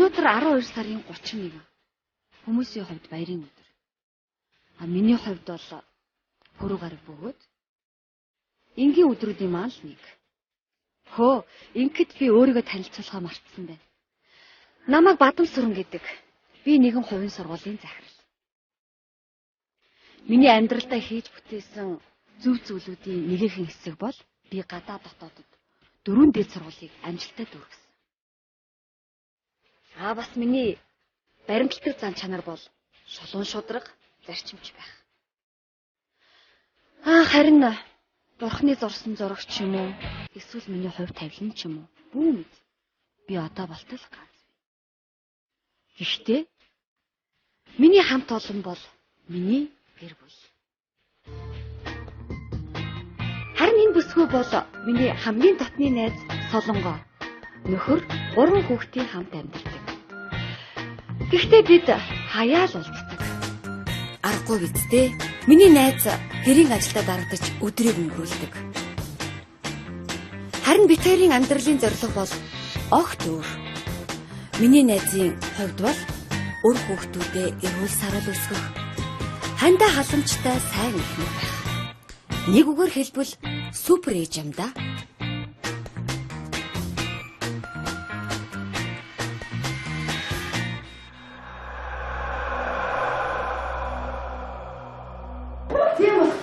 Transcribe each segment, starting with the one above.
Өнөөдөр 12 сарын 31. Хүмүүсийн хувьд баярын өдөр. Миний хувьд бол пүрэв гараг бөгөөд энгийн өдрүүдийн маань л нэг. Хөө, ингээд би өөрийгөө танилцуулахаа мартсан байна. Намайг Бадам Сүрэн гэдэг. Би нэгэн хувийн сургуулийн захирал. Миний амьдралдаа хийж бүтээсэн зөв зүйлүүдийн нэгэн хэсэг бол би гадаад дотоодод 4 дээд сургуулийг амжилттай дүүргэсэн. Бас миний баримтлагдаг зан чанар бол шулуун шудраг зарчимч байх. Харин Бурхны зурсан зурагч юм уу? Эсвэл миний хувь тавилан ч юм уу? Бүү мэд. Би одоо болтол ганц. Гэхдээ миний хамт олон бол миний гэр бүл. Харин энэ бүсгүй бол миний хамгийн дотны найз Солонгоо. Нөхөр 3 хүүхдийн хамт амьдардаг. Гэхдээ бид хаяал уулздаг. Аргагүй бидтэй. Миний найз гэрийн ажилдаа дарагдаж өдрийг өнгөрүүлдэг. Харин бид хоёрын амьдралын зорилго бол огт өөр. Миний найзын хувьд бол өр хүүхдүүдээ эрүүл сарал өсгөх, хандаа халамжтай сайн эхнэр байх. Нэг үгээр хэлбэл супер ээж юм да.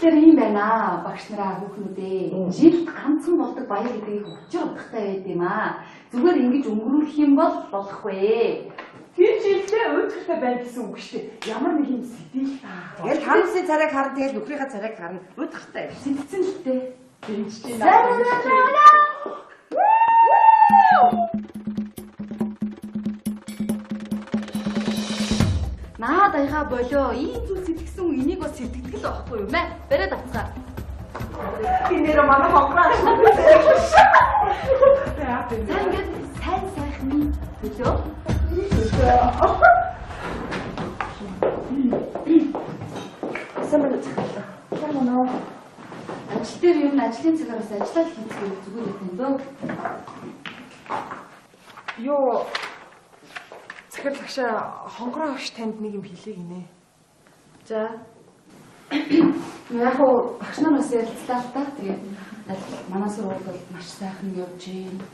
Тийм байна. Багш нараа хүүхнүүдээ жилд ганцхан болдог баяр гэдгийг өчир удахтай байд юм аа. Зүгээр ингэж өнгөрүүлэх юм бол болохгүй. Тэр жилдээ өөдөртэй байна гэсэн үг шүү дээ. Ямар нэг юм сэтгэл таа. Тэгэл хамсын царайг харна, тэгэл нөхрийнхээ царайг харна. Өөдөртэй. Сэтгцэн л дээ. Гэрчтэй Наа даяга болоо. Ийм зүйл сэтгэсэн энийг бас сэтгэдэг л байхгүй юу мэ? Бариад авцгаа. би нэр манай хонгороо. Ингээд сайн сайхны төлөө. Самбал. Ямар Ажил дээр юм ажлын цагаараас ажиллаад хийцгээ зүгээр юм дөө. Йоо. Захирлагчаа хонгороо авч танд нэг юм хэлээ гинэ. За. Яг уу багш нар бас ярилцлаа л та. Тэгээд манай сургууль бол маш сайхан явж байна.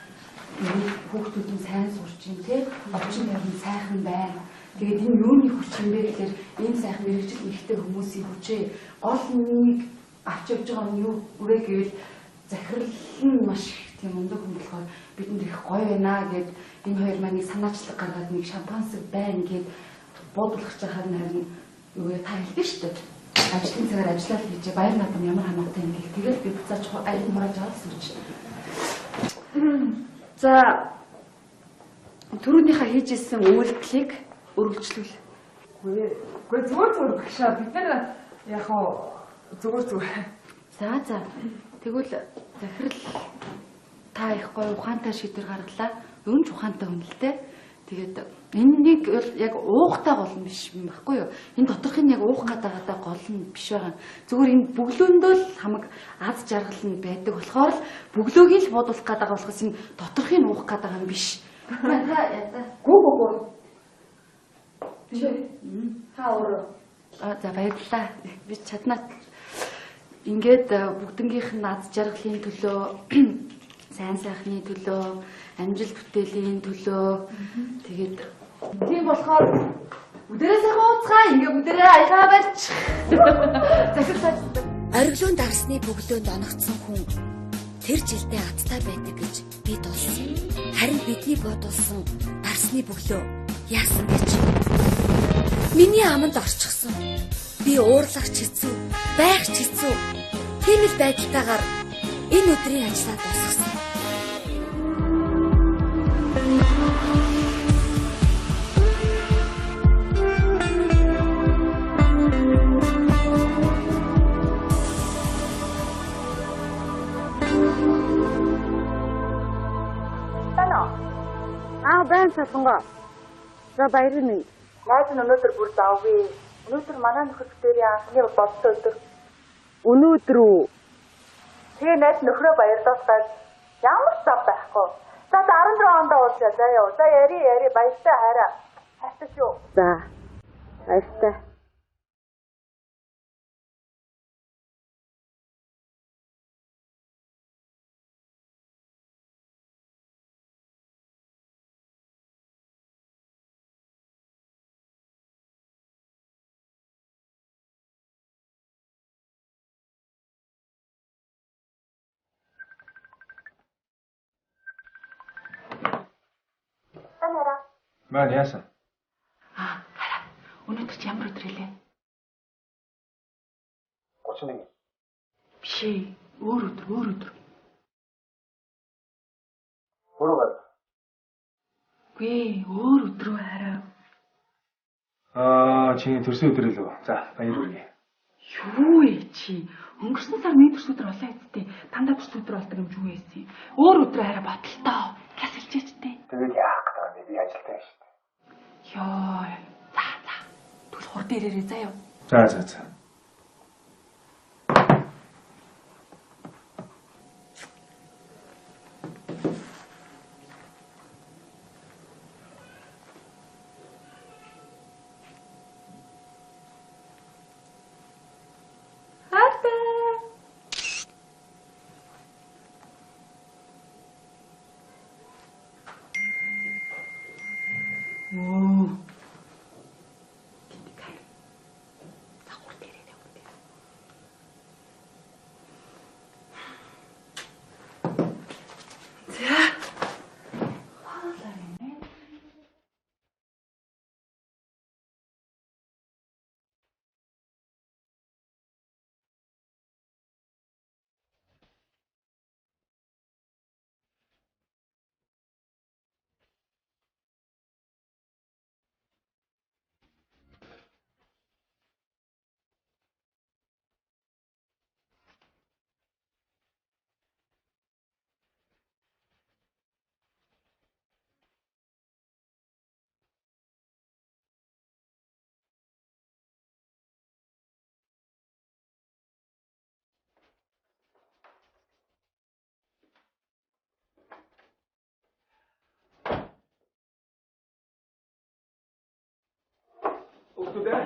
Хүүхдүүд нь сайн сурч байна тий. Овчин ярин сайхан байна. Тэгээд энэ юуны хүч юм бэ гэхээр энэ сайхан мэрэгжил ихтэй хүмүүсийн хүчээ гол нэг авч явж байгаа нь юу үрээ гэвэл захирал нь маш их тийм өндөр хүн болохоор бидэнд их гоё байна гэд энэ хоёр маань санаачлаг гаргаад нэг шампансаг байна гэд буудуулах чахаар харин юу та хэлдэг шүү дээ. Ажлын цагаар ажиллаад хийж баяр наадам ямар хамаатай юм гэх тэгээд би буцааж айлд мурааж авсан гэж. За түрүүнийхээ хийжсэн үйлдэлийг өргөжлүүл. Үгүй зүгээр багшаа бид нар яг зүгээр. За. Тэгвэл захирал та их гоё ухаантай шийдвэр гаргалаа. Юу ч ухаантай хүн л дээ. Тэгээд энэнийг яг уухтай гол нь биш юм баггүй юу? Энэ доторхын яг уух гадаагатай гол нь биш байгаа. Зүгээр энэ бөглөөндөө л хамаг аз жаргал нь байдаг болохоор л бөглөөгийн л буудуулах гадаагаа болохос энэ доторхын уух гадаагаа нь биш. Гүү. Биш үү? Та өөрөө. За баярлалаа. Би чаднаа. Ингээд бүгднгийнх нь аз жаргалын төлөө, сайн сайхны төлөө, амжилт бүтээлийн төлөө тэгээд тийм болохоор бүдэрээ сайхан ууцгаа ингээ бүдэрээ аягаа барьч. Ориглон дарсны бөглөөнд оногдсон хүн тэр жилдээ аттай байдаг гэж би дуулсан. Харин бидний бодулсан дарсны бөглөө яасан гэж. Миний аманд орчихсон. Би уурлагч хэцүү, байх хэцүү. Тийм л байдалтайгаар энэ өдрийн ажлаа дуусгасан. Байна Солонгоо. За баярын минь. Найз нь өнөөдөр бүр заавгүй. Өнөөдөр манай нөхөд дээр анхны болцоо өдөр. Өнөөдөр үү? Тэгээ найз нөхрөө баярлуулаад ямар зав байхгүй. Надад 16 онд уулзаа заяа. За яри баяртай хараа. Хайртай шүү. За. Баяртай. Маань яасан? Хараа. Өнөөдөр чи ямар өдөр илээ? 31. Биш ээ. Өөр өдөр. Бүрэг. Гүй, өөр өдрөө хараа. Чиний төрсөн өдөр лөө. За, баяр хүргэе. Юу ээ чи? Өнгөрсөн сар миний төрсөн өдөр болоо эцтэй. Дандаа төрсөн өдөр болдог юм юу ийсэн? Өөр өдрөө хараа бодолтой. Газ хэлчихтэй. Тэгээд яах вэ? Би ажилтаа шүү дээ. Йоо. За. Түл хурд ирээрээ заяа. За. Хүүхдүүдээ.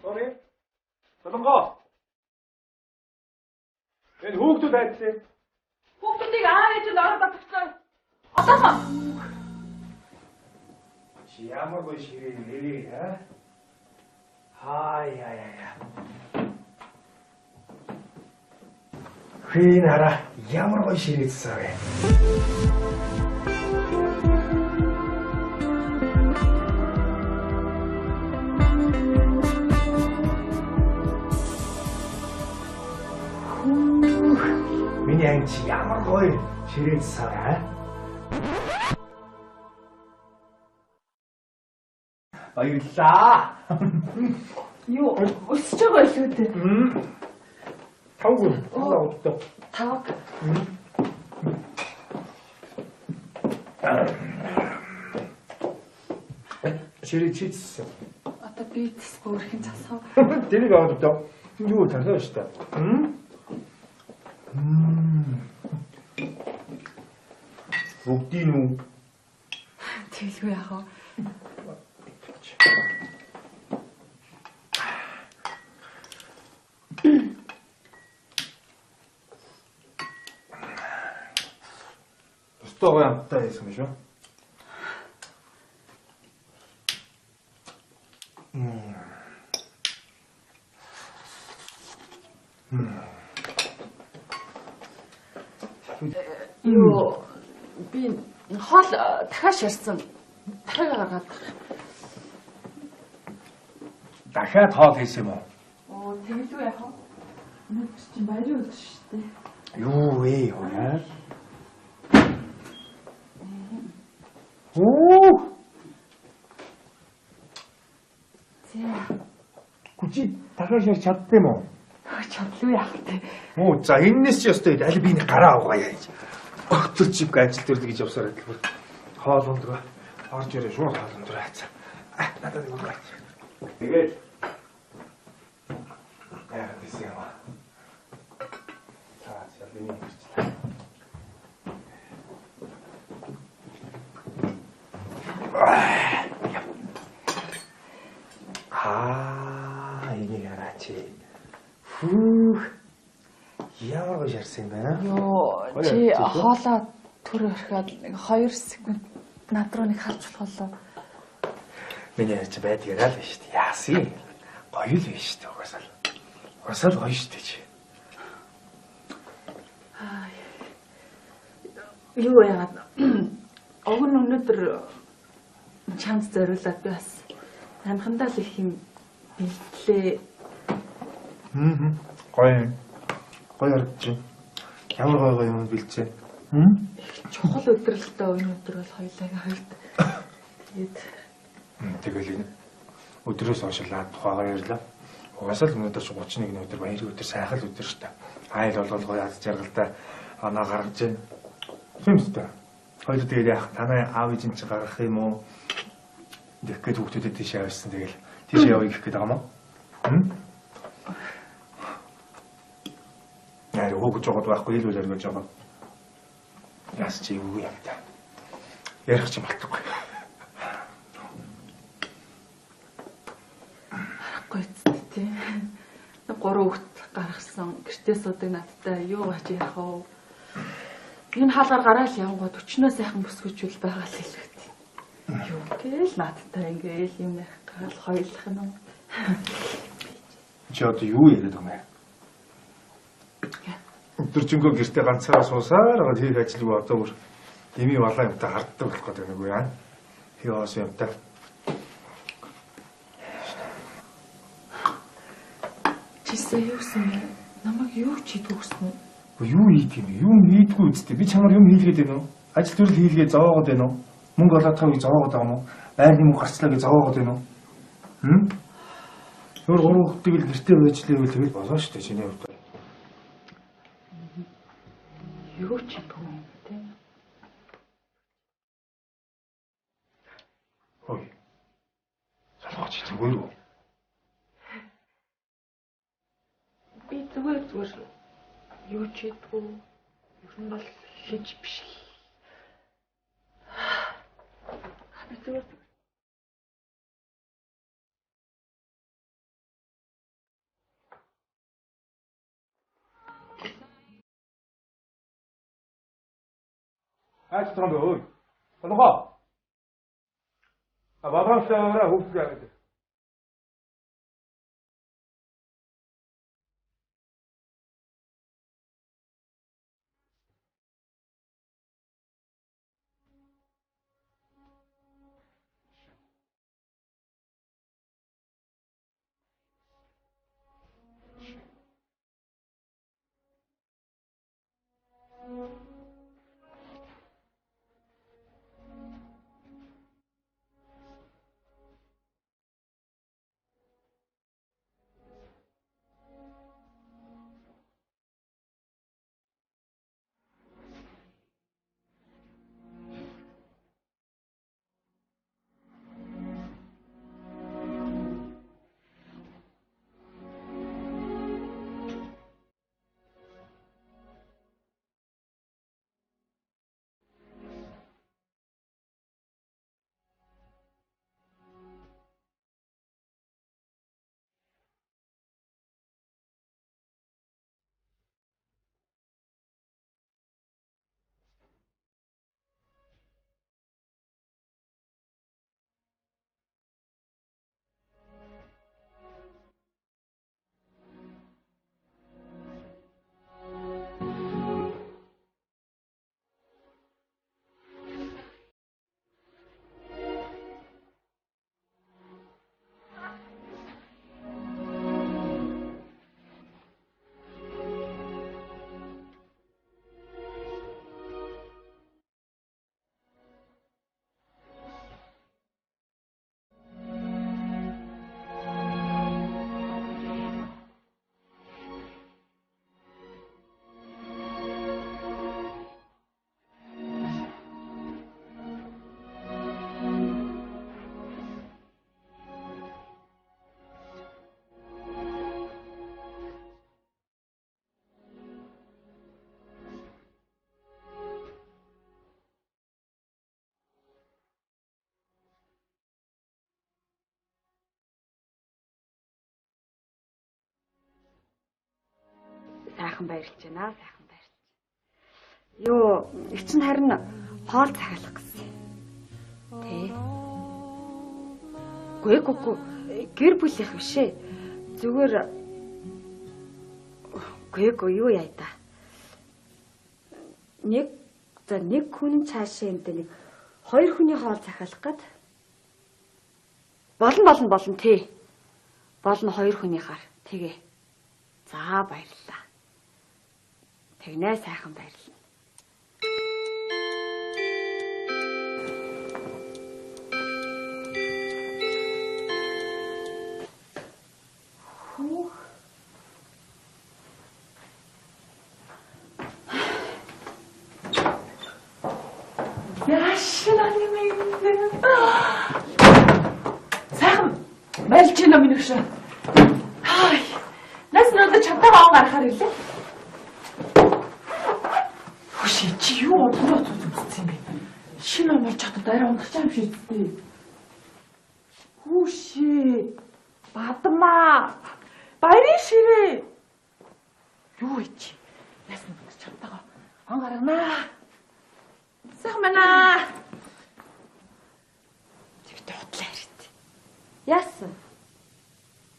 Sorry. Солонгоо. Энэ хүүхдүүд хайцлаа. Хүүхдүүдийг аав ээж нь ороод батгцсан. Одоохоо. Чи ямар гоё ширээ нэрээ хаа? Хин хараа ямар гоё ширээцсэн вэ? Миний анги ямар гоё ширээцсэн аа? Баярлаа. Юу, өсөж байгаа шүү дээ. Тавгүй. Тавгүй. Тавг. Ширээ чийдсэн. Одоо би тэсгүй өрхөн засав. Тэрийг аваад өдөө. Юу тархаа шүү дээ. Бүгдийн үү? Тэгэлгүй яах вэ? Тостоо ямтай байсан шүү. Юу би хоол дахиад ширсэн. Дахиад гаргаад. Дахиад хоол хийсэн юм уу? Оо, тэгэлгүй яах вэ? Өнөөдөр чинь баярын өдөр шүү дээ. Юу вэ яа? Оо! За. Гүчи дахиад ширч чаддсан юм уу? Чадлгүй яах вэ? Оо, за энэс ч ёстой аль би нэг гараа авгаа яаж. Өгтөр чиг ажил дээр гэж явсаар байдаг. Хоол ундраа. Орж ирээ шууд хоол ундраа. Надад нэг удаа. Тэгээд яа, тийш яа. За, би нэг Гоё ярьсан юм байна. Йоо, Гоё чи ярьж шүү. хоолоо төр өрхөд нэг 2 секунд над руу нэг харж болохоо. Миний ярьж байдгаараа л шүү дээ. Яасан. Гоё л байна шүү дээ. Угасаал гоё шүү дээ чи. Юу яагаад уг нь өнөөдөр чамд зориулаад би бас амхандаа л их юм бэлтлээ. Гоё. Гоё харагдчих. Ямар гоё юм бэлчээ. Чухал өдөр л доо өнөөдөр бол хоёулаа хоёрт. Тэгэл энэ өдрөөс хойшлаад тухайгаар ярьлаа. Угасаал өнөөдөр ч 31 өдөр баярын өдөр сайхан л өдөр шүү дээ. Айл болгол гоё аз жаргалтай оноо гаргаж байна. Тийм шүү дээ. Хоёул тэгээд яах танай аав ээжин чи гаргах юм уу? Тэгэхэд хүүхдүүдэд тийш явсан тэгэл тийш явъя гэх гээд байгаа юм уу? Яа хөөгж жоод байхгүй л үл өргөж байгаа. Яс чи юу юм та. Ярих ч юм болохгүй. Харахгүй тий. 3 хүүхд гаргасан гэртээ суудаг надтай юу гач ярих вэ? Энэ хаалгаар гараал явгод өчнөө сайхан бүсгүйчүүл байгаа л хэлвэт. Юу гээл надтай ингээл юм ярих гал хоёулах юм. Чи одоо юу яриад байгаа юм бэ? Өдөржингөө гэртээ ганцаараа суусаар байгаа хийх ажлыг одоо бүр дими балаа юмтай харддаг болох гэдэг нэг үү яа. Хиос юмтай. Чисээ юусэн бэ? Намайг юу ч хийдгүй гэсэн үү? Юу хийх юм бэ? Юу хийдгүй үсттэй. Би чамаар юм хийлгээд байна уу? Ажил төрөл хийлгээд зовоогод байна уу? Мөнгө олоодохыг зовоогод байгаа юм уу? Байрны мөнгө гарчлаа гэж зовоогод байна уу? Өөр гурван хүүхдийг л гэртээ байжлаа гэвэл тэгэл болоо шүү дээ чиний хувьд. Юу ч хийдгүй юм те. Ой. Солонгоч зүгээр үү? Би зүгээр юу ч хийдгүй. Ер нь бол хийж биш л. Би зүгээр Аач тань ой. Солонгоо. Балансаараа хүүхдээ аваад. сайхан баярлж байна. Сайхан баярлж. Юу, эцэн харин хоол цагаалах гэсэн. Тэ. Гүй гэр бүлийнх биш ээ. Зүгээр гүй юу яа та. Нэг хүн цаашаа энэ нэг хоёр хүний хоол захиалах гээд болно тий. Болно хоёр хүнийхаар тэгээ. За баярлалаа. Тэгнэ сайхан баярлалаа. Байлж байна минь өгшөө. Хай. Нас надад чамтайгаа он гарахаар ирлээ. Хөшөө чи юу бодлоо зүзсэн юм бэ? Шинэ он болж чадвал арай ундах юм шиг зүтэй. Хөшөө. Бадмаа. Баярын ширээ. Юу ич? Нас надад чамтайгаа он гаргана. Сайхан байна. Тэгтээ худлаа ирээд. Яасан?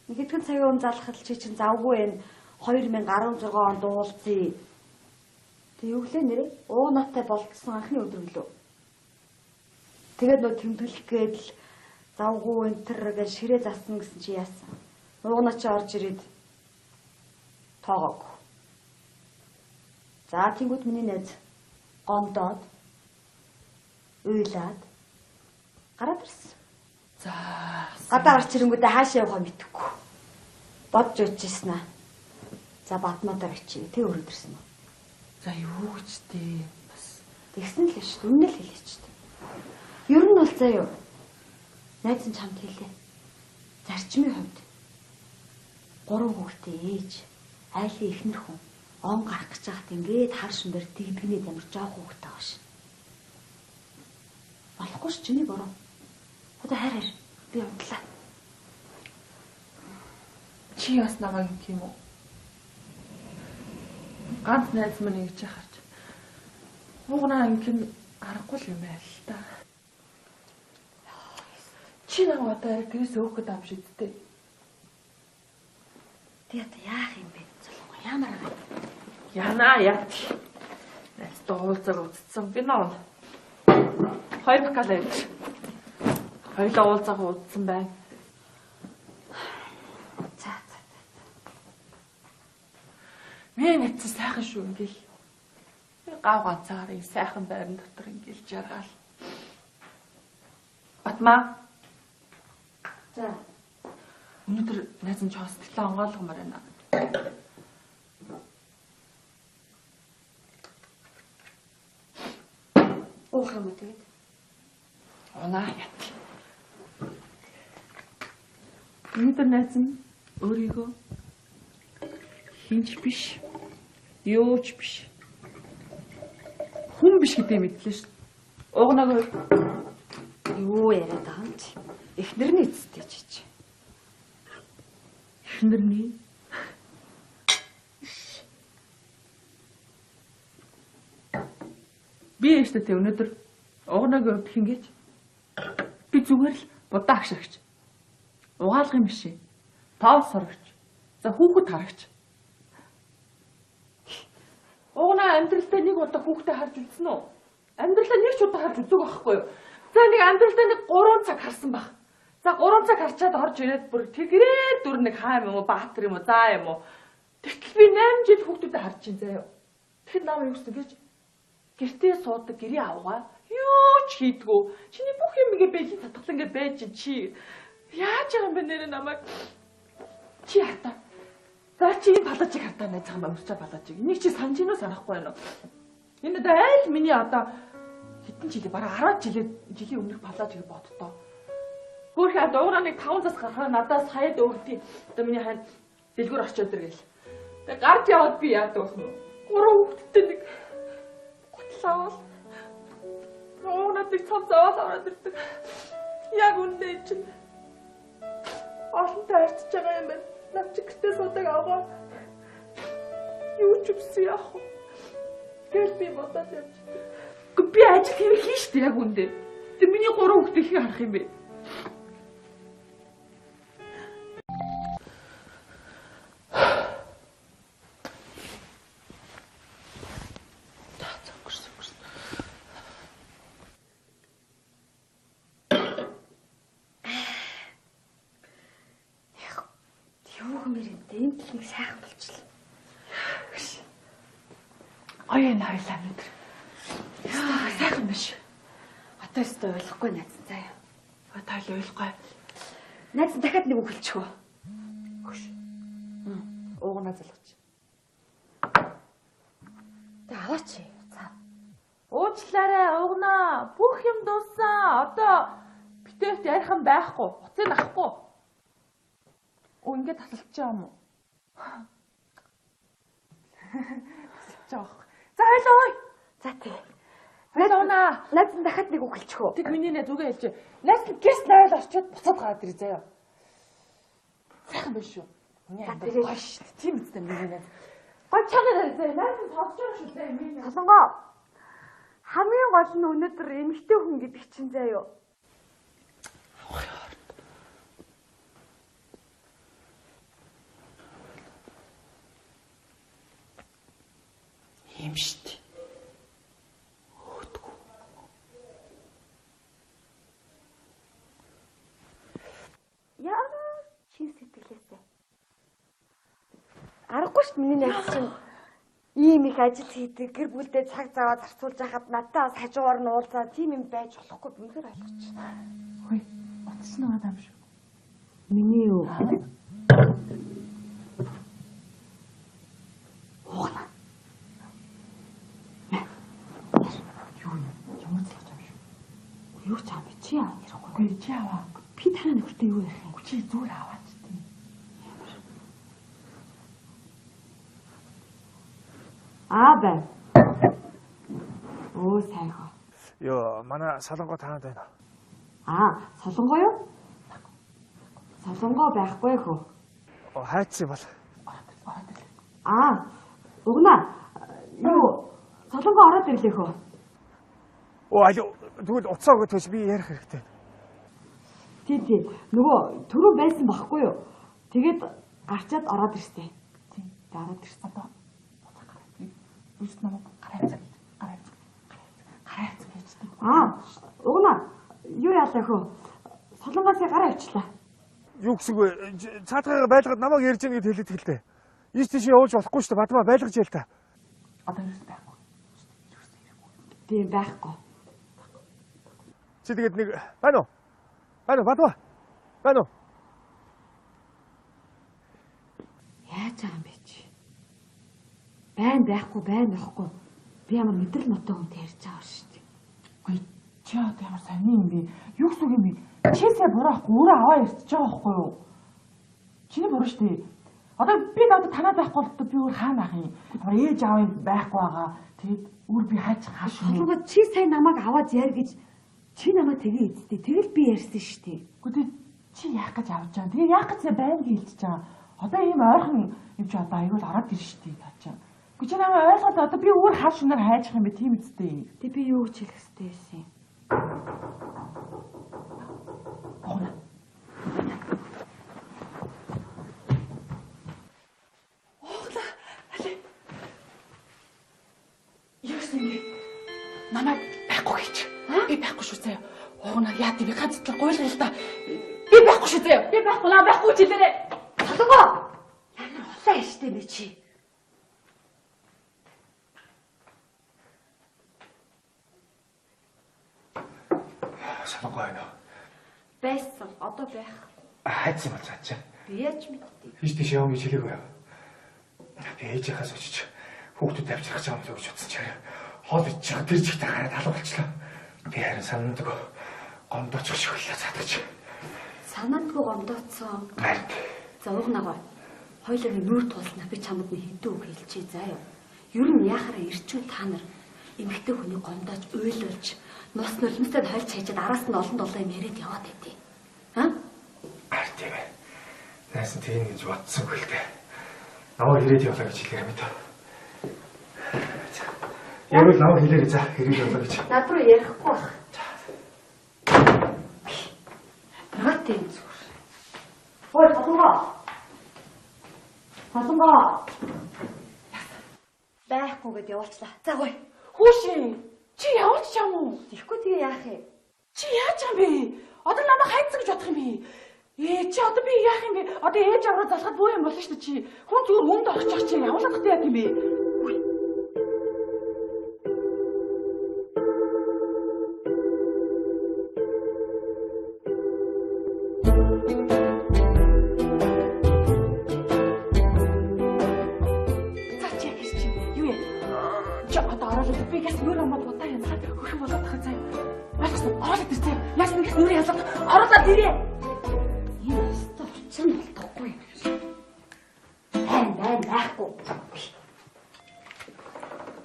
Нэг хэдхэн цагийн өмнө залхал чи чинь завгүй энэ 2016 онд уулзъя. Тэг юу гэлээ нэрээ? Уунатай болцсон анхны өдөр гэлөө. Тэгээд нөө тэмдэглэх гээд л завгүй энэ төр гэж ширээ засна гэсэн чи яасан? Ууна чи орж ирээд тоогоог. За тэнгууд миний найз гомдоод уйлаад гараад ирсэн. За гадаа гарч ирэнгүүтээ хаашаа явахаа мэдэхгүй. Бодж өчсөн аа. За Батмаадаар очие. Тэг өрөөд ирсэн үү? за юу гэж дээ бас Тэгсэн л шүү дээ. Үнэн л хэлээ ч дээ. Ер нь бол заяа. Найз нь чамд хэлээ. Зарчмын хувьд 3 хүүхдээ ээж, айлын эхнэр хүн он гарах гэж байхад ингээд хар шимбэр тэгдгний тамир жоох хүүхдээ байгаа ш. Болохгүй ш чиний бороо. Одоо хайр би унтлаа. чи бас намайг юм уу? Ганц найз минь ингэж яхаж. Муугнаа ингэн аргагүй юм байл л та. Чи намайг одоо гэрээс өөхөд ам шидтэй. Тэгээд яах юм бэ? Залуу ямар аа? Яна яат. Найз дуулзаг үзсэн би нөө. Хоёр бакал авч. Хоёлаа уулзаг үзсэн байна. За. Мен эцэс сайхан шүү ингээл. Гав ганцаар энэ сайхан байран дотор ингээл жаргал. Батмаа. За. Өнөөдөр найз нь хостелоо онгойлгомоор байна. Уух юм уу тэгээд? Онаа ят. Өнөөдөр найз нь өөрийгөө хинч биш, юуч биш. Хүн биш гэдэг мэдлээ шүү. Угнаагүй Юу яриад байгаа юм чи? Эхнэрний эцтэй чиж. эхнэрний би ээжтэй өнөөдөр угнаагүй өгөх ингэж би зүгээр л будаа агшрагч. Угаалгын биш. Тав сурагч. За хүүхэд харагч. Угнаа амьдралдаа нэг удаа хүүхдээ харж үзсэн үү? Амьдралдаа нэг ч удаа харж үзег байхгүй юу? За нэг амьдралдаа нэг 3 цаг харсан баг. За 3 цаг харчаад орж ирээд бүр тэгрээд дүр нэг хаа юм уу, баатар юм уу, заа юм уу. Тэгтэл би 8 жил хүүхдүүдэд харж ин заяа. Тэгэхэд намайг юу гэсэн гэж гэртээ суудаг гэрээ авгаа. Юу ч хийдгүү. Чиний бүх юм ингээ бэлэн татгалан ингээ байж чи яаж байгаа юм бэ нэрээ намайг чи хата. За чи энэ палажиг хатаа найз байгаа мөрчөө палажиг. Энийг чи санаж гинөө санахгүй байна уу? Энэ одоо айл миний одоо хэдэн жилээ бараг 10 жилийн өмнөх палажиг боддоо. Хөөхөө дуугаа нэг 5 цас гарахаар надаас хаяад өгдөө. Одоо миний хань дэлгүүр очиод иргээл. Тэгээ гард яваад би яадаг вэ? 3 хүүхэдтэй нэг готлаавал. Уунаад цав цаваад ороод ирдэг. Яг үндэ чинь олонтой харьцаж байгаа юм байна. Навч гэртээ суудаг аваа. Юу ч үсэн яах вэ? Тэгэл би бодоод явж. Гэхдээ би ажил хийх хийн штэ яг үндэ. Тэг миний 3 хүүхдийг харах юм бэ? Энэ дэлхийг сайхан болчихлоо. Гоё энэ хоёлаа өнөдөр. Сайхан биш. Одоо өстө ойлгохгүй найз заяа. Тайл ойлгохгүй. Найз дахиад нэг үг хэлчихв. Хөш. Уугнаа залгаж. Тэг аваач. За. Уучлаарай уугнаа. Бүх юм дууссан. Одоо битээвт ярих юм байхгүй. Уцыг авахгүй. Ингээд тасалчих юм уу? Жоох. За ойлоо. За тий. Ойлоонаа. Найз дахиад нэг үг хэлчихв. Тэг миний нэ зүгээ хэлж. Найз гис найл орчоод буцаад гараад ирээ заяа. Сайхан биш шүү. За тэгээ гоё шүү. Тийм үстэй миний найз. Гоё чагаар заяа. Найз сонсож байгаа шүү заяа миний. Солонгоо. Хамгийн гол нь өнөөдөр эмэгтэй хүн гэдэг чинь заяа. Юм штий. Хөтгөө. Яа, чи сэтгэлээсээ. Аргагүй шүү миний найз чинь ийм их ажил хийдэг, гэр бүлдээ цаг заваа зарцуулж байхад надтай бас хажуугаар нь уулзаад тийм юм байж болохгүй үнэхээр ойлгож байна. Хөөе, утсан уу дам шүү. Миний юу? Юу ч аа чи аваад ирэхгүй. Үгүй чи аваа. Би танаа нөхөртэй юу ярих юм? Чи зүгээр аваад тийм. Бай. Оо сайхан. Йоо, манай солонгоо таанд байна. Солонгоо юу? Солонгоо байхгүй хөө. Хайцсан бол. Угнаа. Юу? Солонгоо ороод ирлээ хөө. Тэгвэл уцаагаа төч би ярих хэрэгтэй. Тий. Нөгөө түрүү байсан байхгүй юу? Тэгээд гарчаад ороод ирсэн. Тий. Ороод ирсэн доо. Үст намайг гараац гэжтэй. Угнаа. Юу яалаа хөө? Солонгоос гараа авчлаа. Юу гэсэн бэ? Цаатгаагаа байлгаад намайг ярьж яах гэж хэлээд хэлдэг. Ийш тийш явуулж болохгүй шүү дээ. Бадмаа байлгаж ял та. Одоо юу байхгүй. Би байхгүй. Чи тэгээд нэг байна уу? Бадмаа. Байна уу? Яаж байгаа юм бэ чи? Байхгүй. Би ямар мэдрэл нотой хүнтэй ярьж байгаа шүү дээ. Ой, чи одоо ямар сони юм бэ? Юу гэсэн юм бэ? Чисээ бураахгүй өөрөө аваа ярьчих байгаа байхгүй юу? Чиний буруу шүү дээ. Одоо би надад танаа байхгүй бол би өөр хаана ах юм? Ээж аав юм байхгүй байгаа. Тэгээд өөр би хааш юм. Солонгоо чи сайн намайг аваад яар гэж чи намайг тэгээ эзтэй. Тэгэл би ярьсан шүү дээ. Гэхдээ чи яах гэж авч байгаа? Тэгээ яах гэж байна гэж хэлчихэж байгаа. Одоо ийм ойрхон юм чи одоо аюул ороод ирж штий таачаа. Гэхдээ чи намайг ойлгоод одоо би өөр хар шинээр хайжих юм бэ тийм үстэй. Тэг би юу гэж хэлэх ёстой байсан юм? Гоо. Намайг байхгүй гэж. Би байхгүй шүү заяа. Уунаа яа тийм ганцтлаг гойлгоо л да. Би байхгүй шүү заяа. Би байхгүй ч хэлээрээ. Солонгоо. Ямар улаан штэ бэ чи? Солонгоо байна уу? Байсан. Одоо байх. Хайцсан бол цаачаа. Би яаж мэдтий? Ийш тийш явах гэж хэлээгүй юу? Би ээжийнхээс очиж хүүхдүүд авчрах гэж байгаа юм л гэж бодсон ч арай. Хоол идчих чад тэр жигтэй хараад алга болчлоо. Би харин санамдаг гомдоочих шиг хөлөө цаадагч. Санаандгүй гомдооцсон. Гард. За угнаагаа. Хоёулаа нүүр туулснаа би чамд нэг хэдэн үг хэлчихье заа юу. Ер нь яхаараа ирчүү та нар эмэгтэй хүний гомдооч уйлуулж нус нулимстай хольж хайчаад араас нь олон долоо юм яриад яваад байдیں۔ Гард тийм ээ. Найсан тийм гэж бодсон хөлтэй. Намайг ирээд явлаа гэж хэлээ юм даа. Ярил намайг хэлээрэй за. Хэрэг болоо гэж. Над руу ярихгүй байх. Гат юм зүгээр. Ой, Солонгоо. Байхгүй гэдээ явуулчлаа. За гой. Хүүшин. Чи явуулч чам уу? Тэгэхгүй тэгээ яах юм? Чи яаж юм бэ? Одоо намайг хайцсан гэж бодох юм бэ? Чи одоо би яах юм бэ? Одоо ээж авраа залхад буу юм болно шүү дээ чи. Хүн зүгээр өмд орчих чи явуулах гэдэг яах юм бэ?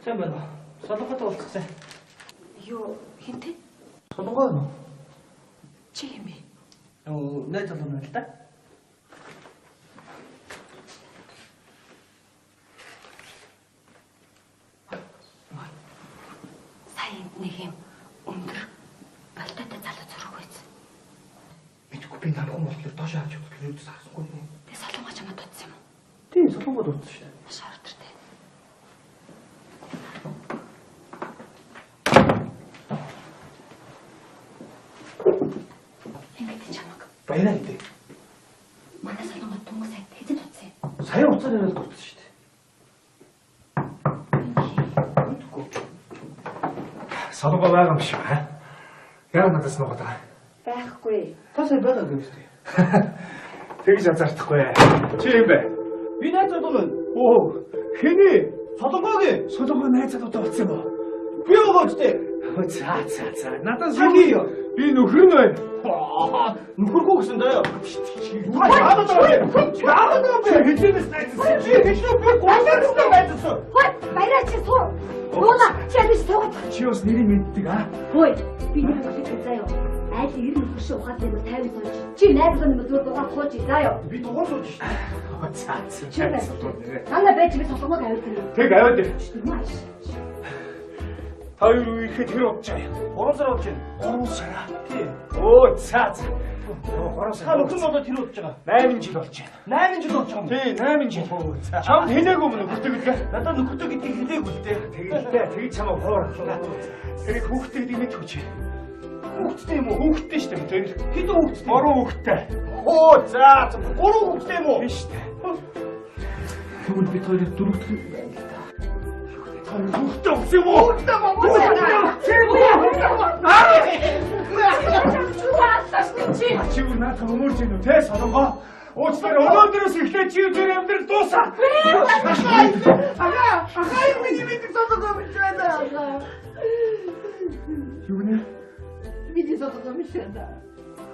Сайн байна уу? Солонготой уулзсан. Юу хинтээ? Солонгоо юу? Чи юм бэ? Найз залуу байна л да. Сайн нэг юм өндөр болтойтой залуу зураг байсан. Мэдгүй би намхан болохоор доош авч явах гэж харсангүй юм. Тэ солонгоо чамд утсан юм уу? Тийм солонгод уулзсан шүү дээ. Маш ордортэй. Баяраа гэдэг. Манай солонгоо түнг сайн хэзээ утсан юм? Сая уцаар яриад дурдсан шүү дээ. Солонгоо байгаа юм шиг аа. Яг надаас нуугаад байгаа. Байхгүй. Тасаа байгаа юм шүү дээ. Тэгж анзаардахгүй. Чи юм бэ? Би найз залуу байна. Оо, хэний? Солонгогийн. Солонгоо найз залуутай болсон юм уу? Би байгаа ч дээ. За. Надаас Саги. Би нөхөр нь байна. Нөхөргүй гэсэн даа. Яагаад хэзээс найзсан? Би гуйлаа найзсан. Хой, баяраа чи суу. Нууна, чи аль суугаад. Чи бас нэрийг мэддэг аа? Хой, би нэг хэлэх заяа. Айл ер нь хөшөө ухаад юм 50 сууж. Чи найзгаа нэг зүгээр дугаар сууж заяа. Би дугаар сууж шүү дээ. Чи байна. Ана байж би солонгог аваад ирнэ. Тэг аваад ир. Маш. Та юу ирэхэд тэр удаж аа. 3 сар болж байна. 3 сар. Тийм. Оо, за. 3 сар. Та нөхөр нь одоо тэр удаж байгаа. 8 жил болж байна. 8 жил болж байгаа юм. Тий, 8 жил. Чамд хэлээгүй юм нөхөртэй гэлээ. Надад нөхөртэй гэдгийг хэлээгүй л дээ. Тэгэлтэй, тэг чамаа хоор. Тэрийг хүүхдээ димэж хүч. Хүүхдтэй юм уу? Хүүхдтэй шүү дээ. Тэр хэд хүүхдтэй? 3 хүүхдтэй. Оо, за. 3 хүүхдтэй юм уу? Тийм шүү дээ. Тэгвэл бид хоёрыг дөрөвдөх юм байна л да. Хүүхдтэй өгсөн юм уу? Хүүхдтэй мөн. Чи юу наадах өмөрж юм уу? Тэ солонгоо. Уучлаарай, өнөөдрөөс эхлээд чи юу тэр амьдрал дуусаа. Ахаа юм нэг солонгоо биш байна. Юу нэ? Бидний солонгоо биш байна.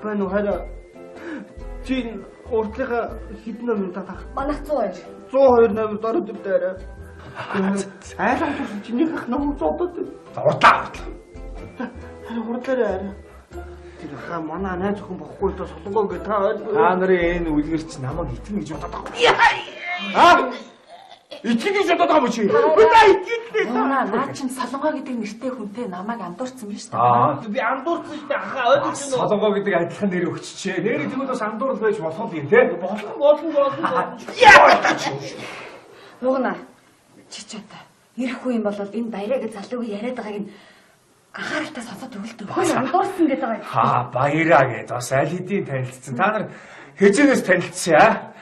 Байна уу хараа. Чи уртлынхаа хэдэн номер татах? Манайх 100 102 номер дөрөв дээрээ. Айлан тусан чинийх номер 100 дээд. Урдлаа. Харин хурдлаарай. Тэр хаа манай найз охин бохгүй доо солонгоо гэ та ойлгоо. Та нарын энэ үлгэр чи намайг итгэн гэж бодоод байгаа юм. Аа? Итгэн гэж бодоод байгаа юм чи? Та итгэдэй. Наа чин солонгоо гэдэг нэртэй хүнтэй намайг андуурсан биз дээ. Аа. Би андуурсан шүү дээ. Ахаа ойлгож байна уу? Солонгоо гэдэг адилхан нэр өгччээ. Нэрийг тэгвэл бас андуурл байж болох юм те. Болно. Нууна. Чи ч одоо ирэх үе юм бол энэ баяраа гэж залууг яриад байгааг нь анхааралтай сонсоод төгөлдөө. Хөөе андуурсан гэдэг байгаа юм. Хаа баяраа гэж бас аль хэдийн танилцсан. Та нар хэзээс танилцсан аа?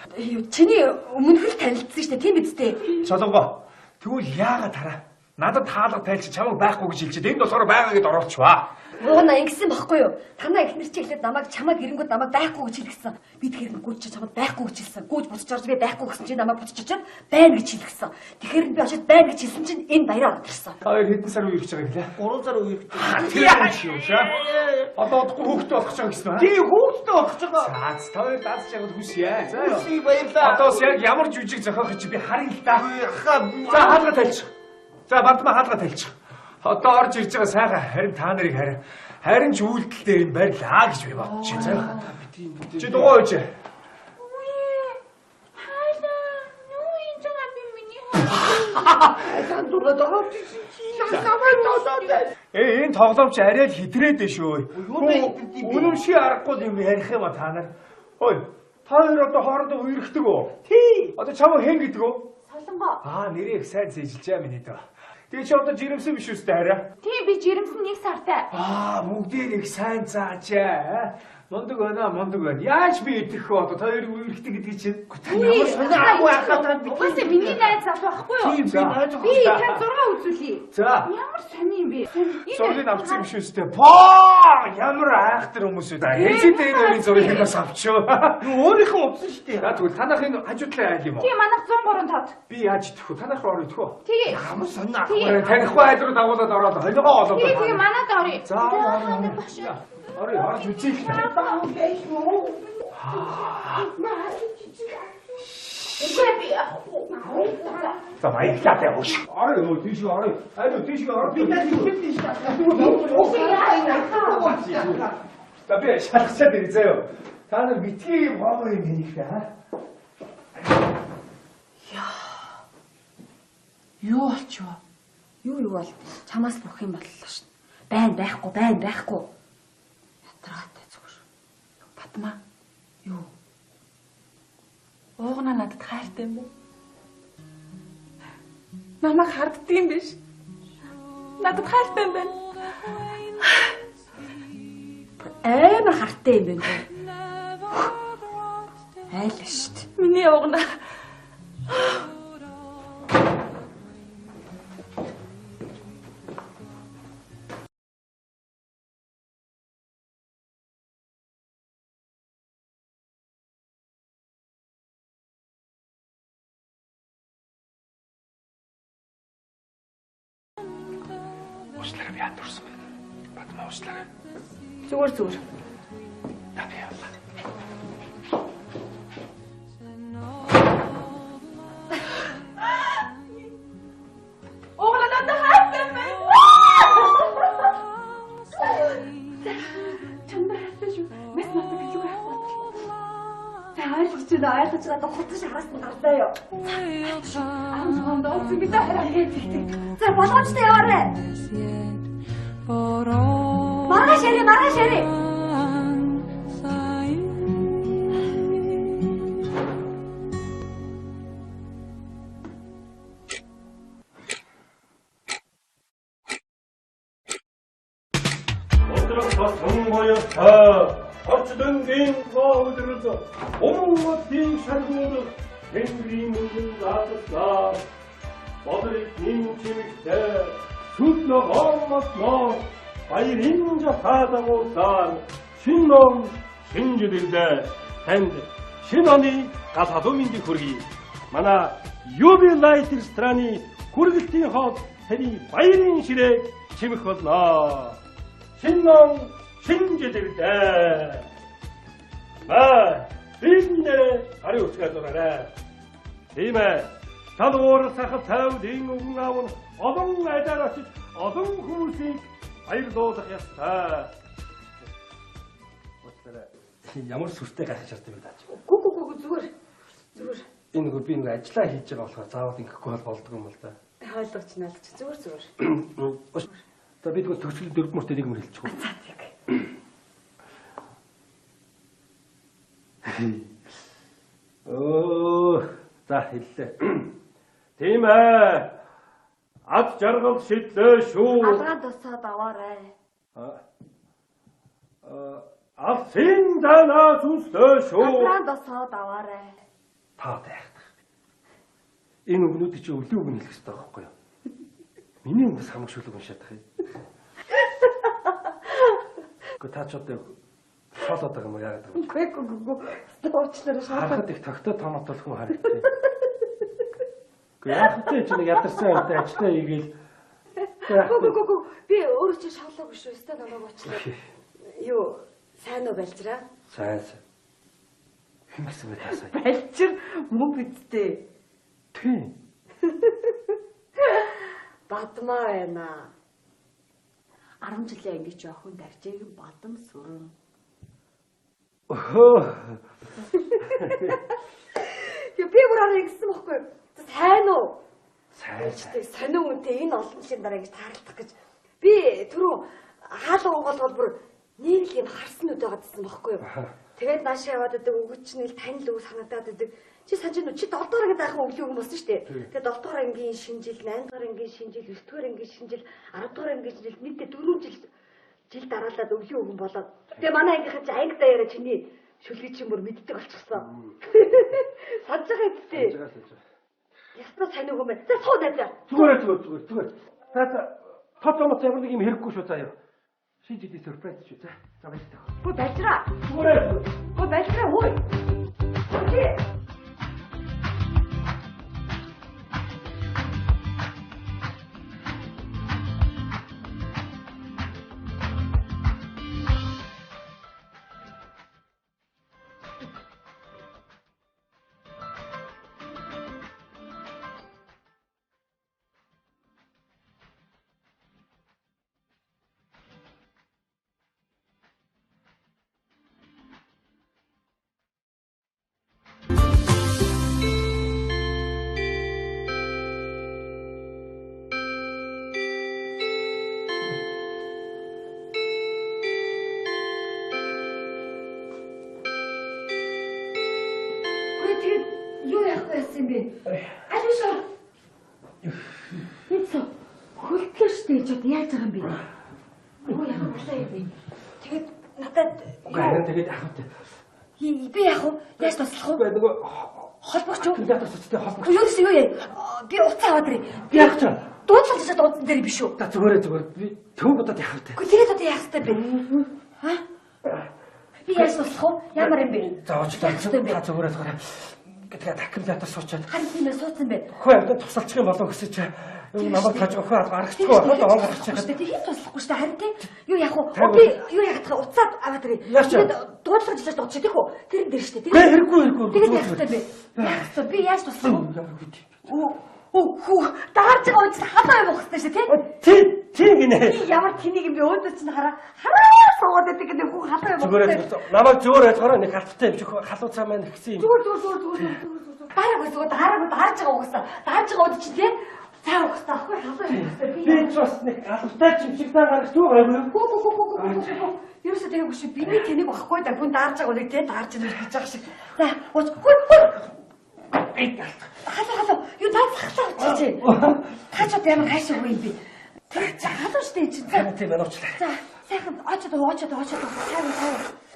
Чиний өмнөх л танилцсан шүү дээ. Тийм биз дээ. Солонгоо. Тэгвэл яагаад тараа? Надад хаалга тайлч чамайг байхгүй гэж хэлчихэд энд болохоор байгаа гэдээ оруулчваа. Нууна ингэсэн бохгүй юу? Танаа ихнэр чи эхлээд чамайг ирэнгүүд намайг байхгүй гэж хэлгэсэн. Би тэгэхээр гүйж чи чамайг байхгүй гэж хэлсэн. Гүйж буцаж орж би байхгүй гэсэн чи намайг буцаж очиад байна гэж хэлгэсэн. Тэгэхээр би очиад байна гэж хэлсэн чинь энэ баяраа ордорсон. Та хоёр хэдэн сар үеэрч байгаа гэлээ? 3 сар үеэр. Тэр юм чи юу шаа? Одоо хүүхдээ болох гэж байгаа гэсэн үү? Тийм хүүхдээ болох гэж байгаа. За та хоёр даацж байгаад хүсье. За ёо. Хүсье баярлаа. Одоо яг ямар жүжиг зохиох чи би харъя л да. Ахаа. За хаалга тайлч. За бардмаа хаалга тайлч. Одоо орж ирж байгаа сайхан харин та нарыг харин ч үйлдэлтэй юм байрлаа гэж би бодож байна. Чи дугаа үйж. Энэ тоглоомч арай л хэтрээд дээ шүү. Үнэмшиг аргагүй юм ярих юм а та нар. Ой, та хоёр одоо хоорондоо үерхдэг үү? Тий. Одоо чамаа хэн гэдэг үү? Солонгоо. Нэрийг сайн зэжилж байгаа миний дөө. Тэгээ чи одоо жирэмсэн биш үстэй хараа. Тий, би жирэмсэн 1 сартай. Бүгдийг их сайн заажаа. Мундаг байна, мундаг байна. Яаж би идэх вэ? Одоо та хоёрыг үерхдэг гэдгийг чинь. Ямар сонирхолтой байхад би. Угаасаа миний найз залуу байхгүй юу? Тийм найз би тань 6 үзүүлье. За. Ямар сони юм бэ? Зургийг авчихсан биш үстэй. Боо! Ямар айхтар хүмүүс үү да. Хэзээ энэ өрийн зургийг бас авчив. Өөрийнхөө утсан шүү дээ. Тэгвэл танах энэ хажуудлын айл юм уу? Тийм, манайх 103 тод. Би яаж идэх вэ? Танах руу орё идэх үү? Тий. Ямар сонирхолтой. Танихгүй айл руу дагуулад ороод хойногоо олоод. Тий, манайд орё. За. Орж үзье. За баярлалаа дээ ууш. Орё тийш орё. Айдуу тийш орё. Би тань тийш. За би шалгачаад ирээ заяа. Та нар битгий боогоо юм хийх аа. Юу болчихв? Юу бол чамаас бүх юм боллоо шин. Байна байхгүй. Ятраатай зүгээр. Батмаа. Юу? Уугна надад хайртай юм уу? Намайг харддаг юм биш. Надад хайртай юм байна. Амар хартай юм байна. Айлаа штт. Миний уугна. Уушлаа би андуурсан байна. Батмаа уушлаа. Зүгээр. Яа яа. Уугна надад хайртай юм байна. Чамд хайртай шүү. Мэс надад гэж юу хайртай. ойлгож надад хутаж хараасан гартаа юу. Амсгонд оцсон би таараа хийдэг. За болгоомжтой яваарэ. Маргааш ярэ. 어쩌든 된 마음으로서 온몸이 살고도 행위 문을 놔뒀다. 너들이 김치미때 숫나 엄마스나 바이린적하다고 산 신놈 신주들대 핸드 신원이 가사도민지 구르기 마나 유빌라이트 스트라니 구르기팅 헛 해리 바이린실에 침흑었나 신놈 신주들대 비신들의 아리우스가 떠나라 이메 자도를 사카 타우 딩공 나온 어동 날짜같이 어동 후식 아이도 다했다 ямар сүртэй гахаж чадсан юм даа. Гүг зүгээр. Энэ нөгөө би нэг ажиллаа хийж байгаа болохоор заавал ингэхгүй болдгоо юм л да. Ойлгоч наалч зүгээр. За бид нөгөө төгсгөл 4 мөртөө нэг мөр хэлчихв. За тийм. За хэллээ. Тийм ээ. Ад жаргал шидлээ шүү. Алгаад усаад аваарай. Алсын данаа сүнслээ шүү. Алгаад усаад аваарай. Та дайхдах. Энэ үгнүүдийг чи өвлийн үг нь хэлэх хэрэгтэй байхгүй юу? Миний үгнээс хамаг шүлэг уншаадах юм. Гэхдээ та ч одоо шоолоод байгаа юм яагаад вэ? Гүг. Стоочлоо шаахад. Харахад их тогтоо томот болох юм харагдав. Гэхдээ яах вэ чи нэг ядарсан үнтэй ажлаа хийгээл. Гүг. Би өөрөө чи шаалаагүй шүү. Өстө намайг уучлаа. Юу? Сайн уу байлжраа? Сайн. Хэн гэсэн бэ таасаа? Балчир мөг үсттэй. Тийм. Бадмаа байна. 10 жилийн анги чи охин даржээг бадам сүрэн. Би бүрээр ингэсэн бохгүй. Сайн уу? Сонио үнтэй энэ олон жилийн дараа ингэж таарлах гэж би түрүү хаалга угаалгал бүр нэг л юм харснууд байгаа гэсэн бохоггүй юу. Тэгээд наашаа яваад идэг өгч нэг танил үг санагдаад идэг. Чи санаж чи 7 дугаар ингээд ахын өглөө юм болсон шүү дээ. Тэгээд 7 дугаар ангийн шинжил, 8 дугаар ангийн шинжил, 9 дугаар ангийн шинжил, 10 дугаар ангийн шинжил нийтдээ 4 жил дараалаад өглөө өгөн болоод. Тэгээд манай ангийнхаа чи анги даяараа чиний шүлгийг чинь бүр мэддэг болчихсон. Санаж байгаа хэвчээ. Ястаа сайн үг юм байна. За суу найзаа. Зүгээр. Тотомот ямар нэг юм хэрэггүй шүү заяа. Шийдэл сюрприз шүү за. За баярлалаа. Хөө байлраа. Зүгээр. Хөө байлраа ой. Окей. Алишо. Эцо. Хөлтлөө штэ гэж яаж байгаа юм бэ? Юу яах вэ би? Тэгээд надад тэгээд яах вэ? Би яах вэ? Яаж туслах вэ? Нөгөө холбогч юу? Тэгээд туслахтай холбогч. Юу яа? Би уцаа аваад ирээ. Би яах вэ? Дуудлаж дуудсан дээр биш үү? За зүгээр. Би төв бодоод яах вэ? Гэхдээ тэгээд одоо яах вэ би? Ха? Би яаж туслах вэ? Ямар юм бэ? За уучлаарай. Та зүгээр. Тэгээд аккумулятор суучаад. Харин тийм ээ суудсан бэ. Хөөе одоо тусалчих юм болов гэсэж намайг тааж өхөө гаргачихгүй одоо гаргачих. Тэгээд хин туслахгүй шүү дээ. Харин тийм юу яах вэ? Би юу яах вэ? Уцаад аваад ирээ. Тэгээд дуудлагаж илж дуудчих тийх үү? Тэр дээр шүү дээ. Гэ хэрэггүй. Тэгээд яах вэ би? Яах вэ? Би яаж туслах вэ? Хүү даарж байгаа үст халаа юм ухсан шүү тий? Тийм гинэ. Би ямар тэнийг би өөдөө чинь хараа суугаад байдаг гэдэг хүү халаа юм. Зүгээр намайг зөөр ойлгоорой нэг халттай юм шиг халуу цаа маань гисэн юм. Зүгээр. Дараагүй даарж байгаа угсаа. Даарж байгаа үд чи тий? Цаа угсаа ахгүй халаа юм. Би ч бас нэг халуутай юм шиг таа гарах туу гайгүй. Хүү. Ерөөсөө тэгээд биш биний тэнийг багхгүй да хүн даарж байгаа үнийг тий даарж ирж гэж байгаа шиг. За хүү. Халаа. Юу таацхлаа чи. Таачаад ямар хайшаа үгүй би. За халуу штэ чи. Тийм ээ уучлаа. За сайхан очоод.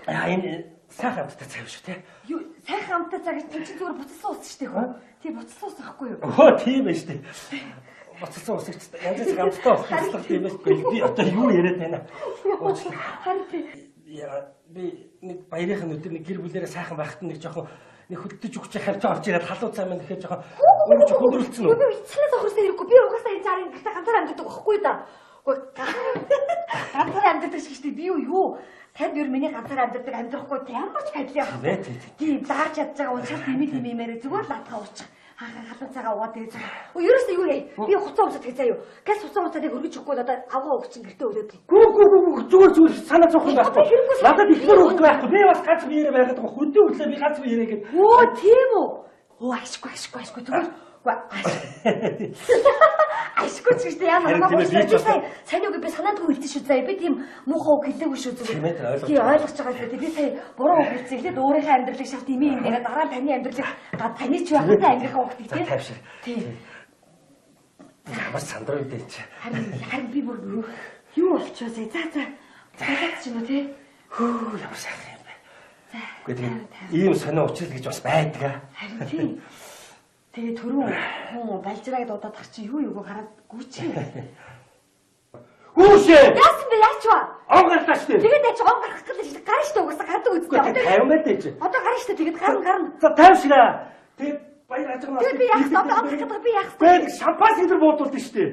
Сайхан. Энэ сайхан амттай цай шүү те. Юу сайхан амттай цай гэж чи зүгээр буцалсан ус штэ хөө. Тийм буцалсан ус байхгүй юу? Өө тийм ээ штэ. Буцалсан ус гэж янз бүрийн амттай ус буцалсан тийм ээ. Би одоо юу яриад байна? Харин яа би нэг баярын өдөр нэг гэр бүлээрээ сайхан байхад нэг жоохон нэг хөдөлж өгч хавч орж ирээд халуу цаа маань гэхэд жоохон өөрөж хөндрөлцсөн үү? Би эцлээс охорсоо ирэхгүй. Би угаасаа энэ цаарын гэртээ ганцаар амьддаг байхгүй да. Ганцаар амьддаг шиг штэ би юу? Танд юу миний ганцаар амьддаг амьдрахгүй ямар ч адил яах вэ? Тийм даарч ядж байгаа уншаад имээр зүгээр л атгаа уучих. Халуу цагаа уугаад тэгээд ерөөсөө юу яа? Би хуцаа уусаад гэж заяа юу? Газ хуцаа уусаад өргөж өгөхгүй надад авгаа өгчин гэртээ өрөөд. Гүү зүгээр санаа зовхон байхгүй. Надад их бүр өгдөг байхгүй. Би бас ганц биеэрээ байгаад байгаа. Хөдөө өглөө би ганц биеэрээ гээд. Оо тийм үү? Оо ашгүй зүгээр. Ашгүй ч гэсэн ямар сайн үг би санаадгүй хэлсэн шүү заяа. Би тийм муухай үг хэлээгүй шүү зүгээр. Тийм ойлгож байгаа шүү. Би сая буруу үг хэлсэн. Эхлээд өөрийнхөө амьдралыг шавт имээ ингээд дараа нь таны амьдралыг таны ч байхтай ангийнхаа үгтэй тийм. Тавьшир. Тийм. Ямар сандруу дээ чи. Харин би бүр юу болчихоо сая. За. Цагаач юм уу тий? Хөө ямар сайхан юм бэ. За. Гэхдээ ийм сонио учрал гэж бас байдаг аа. Харин тийм. Тэгээ түрүү хүн балжраа дуудаад тах чи юу хараад гүчээ. Хүүшээ. Яасан бэ яач вэ? Он гарлаа штэ. Тэгээд яач он гарах гэж гарна штэ угаасаа гардаг үстэй. Одоо 50 байт чи. Одоо гарна штэ тэгээд гарна. За тавьшгаа. Тэгээд баяр ажигнаа. Тэгээд би яах вэ? Одоо гарах би яах вэ? Тэгээд шампан сэлбэр буудуулдаг штэ.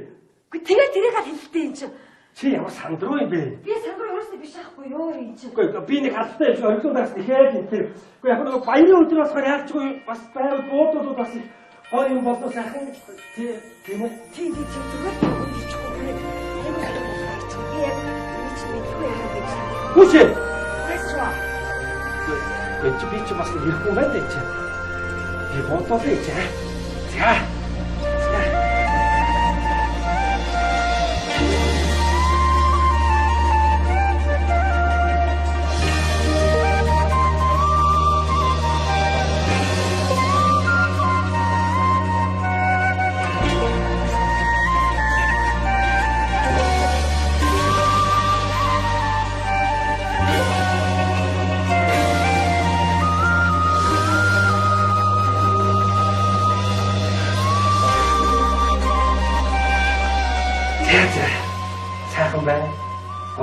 Гэхдээ тэгээд тэрийг аль хэлтэй юм чи. Чи ямар сандруу юм бэ? Би сандруу ерөөсөө биш аахгүй ёо юм чи. Үгүй би нэг хаттай юм шиг орхиудаас нэхэд юм тэр. Үгүй яг нэг баярын өдөр болохоор яачгүй бас байгаад буудуулууд бас хоёр юм болдоо сайхан тийм ээ. Тийм зүгээр хийчихгүй. Хүүшээ. Ясва. Би ч бас ирэхгүй байдаг чи. Би бодоод байж. За.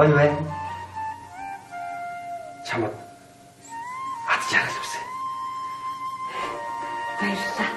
Гоё бай. Чамд ад жаргал үсэ. Баярлалаа.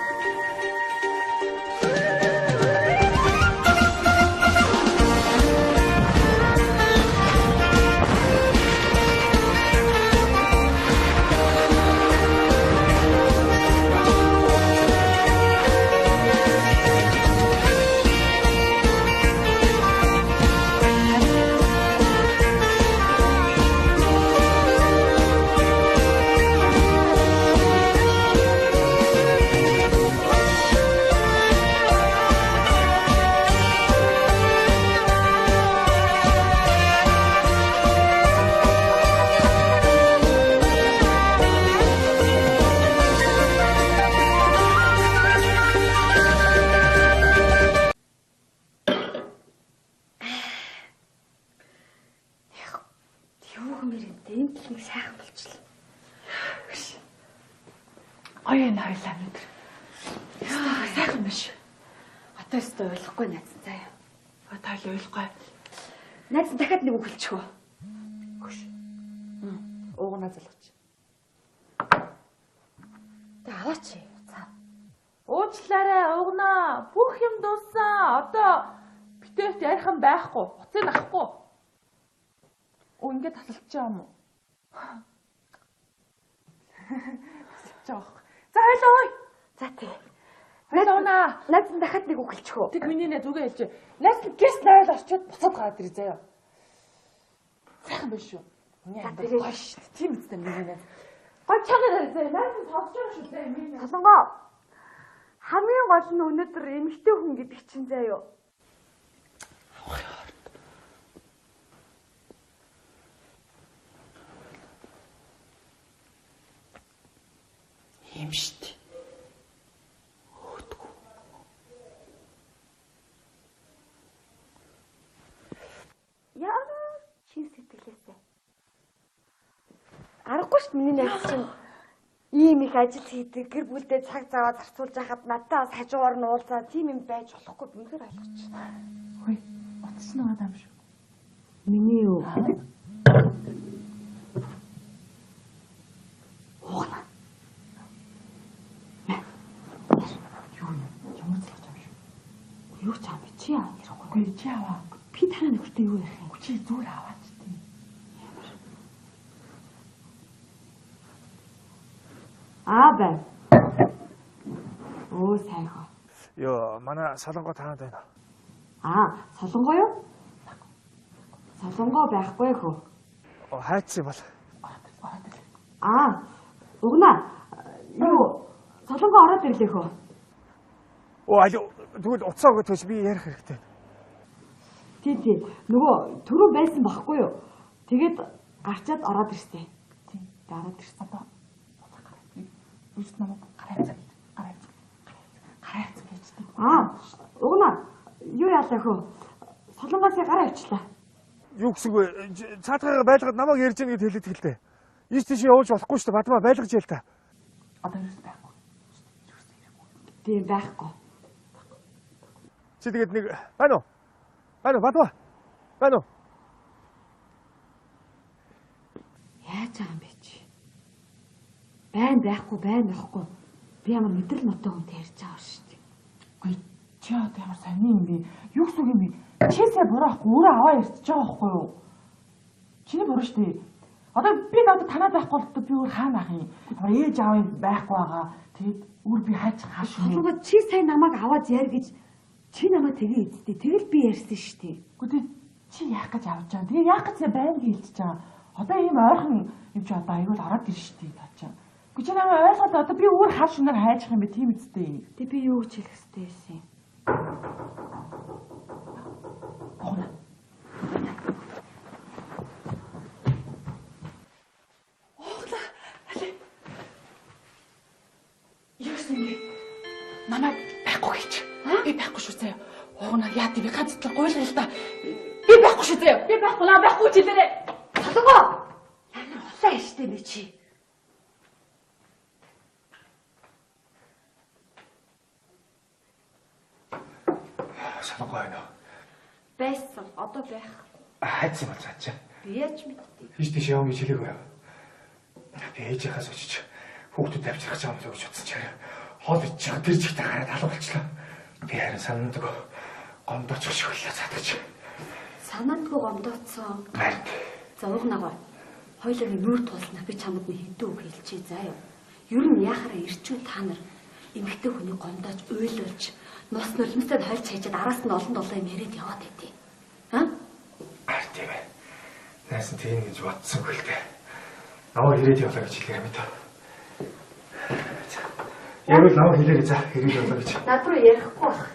Ой энэ хоёлаа өнөдөр. Яа, сайхан биш. Одоо өстө ойлгохгүй найз заяа. Тайл ойлгохгүй. Найз дахиад нэг үг хэлчихв. Хөш. Уугнаа залгууч. Тэ аваач. Цаа. Уучлаарай, уугнаа. Бүх юм дууссан. Одоо битэрт ярих юм байхгүй. Уцыг авахгүй. Оо ингэ тасалчих юм уу? Жоох. За хойлоо ой. За тий. Хойлоонаа. Найз дахиад нэг үг хэлчихв. Тэг миний нэ зүгээ хэлж. Найз гэрс найвал орчоод буцаад гараад ирээ заяа. Сайхан биш үү? Миний амьдрал гоё шүү дээ. Тийм үстэй миний найз. Гой чагаар заяа. Найз сонсож байгаа шүү дээ миний. Солонгоо. Хамгийн гол нь өнөөдөр эмэгтэй хүн гэдэг чинь заяа. Юм шүү дээ. Хөтгөө. Яа, чи сэтгэлээсээ. Аргагүй шүү миний найз чинь ийм их ажил хийдэг, гэр бүлдээ цаг заваа зарцуулж байхад надтай бас хажуугаар нь уулзаа тийм юм байж болохгүй бингээр ойлгоч. Хөөе, утасны байгаа юм шүү. Миний юу? Юу ч аа би чи аваа ярихгүй. Үгүй чи аваа. Би танаа нөхөртэй юу ярих юм? Чи зүгээр аваач тийм. Бай. Оо сайхан. Йоо, манай солонгоо танаад байна. Солонгоо юу? Солонгоо байхгүй хөө. Хайцсан бол. Угнаа. Юу? Солонгоо ороод ирлээ хөө. Аль тэгвэл уцаа өгөөд төш би ярих хэрэгтэй. Тий. Нөгөө түрүү байсан байхгүй юу? Тэгээд гарчаад ороод ирсэн. Тийм. Ороод ирсэн. Одоо үст намайг гараац гэж. Угнаа. Юу яалаа хөө? Солонгоос гараа авчлаа. Юу гэсэн вэ? Цаатайгаа байлгаад намайг ярьж яах гэж хэлээд хэлдэ. Ийш тийш явуулж болохгүй шүү дээ. Бадмаа байлгаж ял та. Одоо юу байхгүй. Тийм байхгүй. Чи тэгээд нэг байна уу? Бадмаа. Байна уу? Яаж байгаа юм бэ чи? Байхгүй. Би ямар мэдрэл нотой хүнтэй ярьж байгаа шүү дээ. Үгүй чи одоо ямар сони юм бэ? Юу гэсэн юм бэ? Чисээ бураахгүй өөрөө аваа ярьчих байгаа байхгүй юу? Чиний буруу шүү дээ. Одоо би надад танаа байхгүй бол би өөр хаана ах юм? Ээж аав юм байхгүй байгаа. Тэгээд өөр би хааш юм. Солонгоо чи сайн намайг аваад яар гэж чи намайг тэгээ эзтэй. Тэгэл би ярьсан шүү дээ. Гэхдээ чи яах гэж авч байгаа? Тэгээ яах гэж байна гэлж байгаа. Одоо ийм ойрхон юм чи одоо аюул ороод ирж шүү дээ таачаа. Гэхдээ чи намайг ойлгоод одоо би өөр хааш шинээр хайжих юм бэ тийм үстэй. Тэг би юу гэж хэлэх ёстой байсан юм? Намайг байхгүй гэж. Би байхгүй шүү заяа. Угнаа яа би ганц л гуйлгал л да. Би байхгүй шүү заяа. Би байхгүй ч хэлээрэй. Солонгоо. Ямар улаан аштай бэ чи? Солонгоо байна уу? Байсан. Одоо байх. хайцсан бол цаачаа. Би яаж мэдтий? Хийж тийш явна гэж хэлээгүй юу? Би ээжийнхээс очиж хүүхдүүд авчрах гэж байгаа юм л гэж бодсон ч хараа. Хоол идэж байгаа тэр жигтэй хараад алга болчлоо. Би харин санаандгүй гомдоочих шиг боллоо цаадагч. Санаандгүй гомдооцсон. Харин. За уугнаагаа. Хоёулаа нүүр тулснаа би чамд нэг хэдэн үг хэлчихье заа юу. Ер нь яхаараа ирчүү та нар эмэгтэй хүний гомдоож уйлуулж нус нулимстай хольж хайчаад араас нь олон долоо юм яриад яваад байдیں۔ Аа? Харин тийм ээ. Найсан тийм гэж бодсонгүй л дээ. Наваа ирээд явлаа гэж хэлээ юм даа. Ярил наваа хэлээрэй за ирээд явлаа гэж. Над руу ярихгүй байх.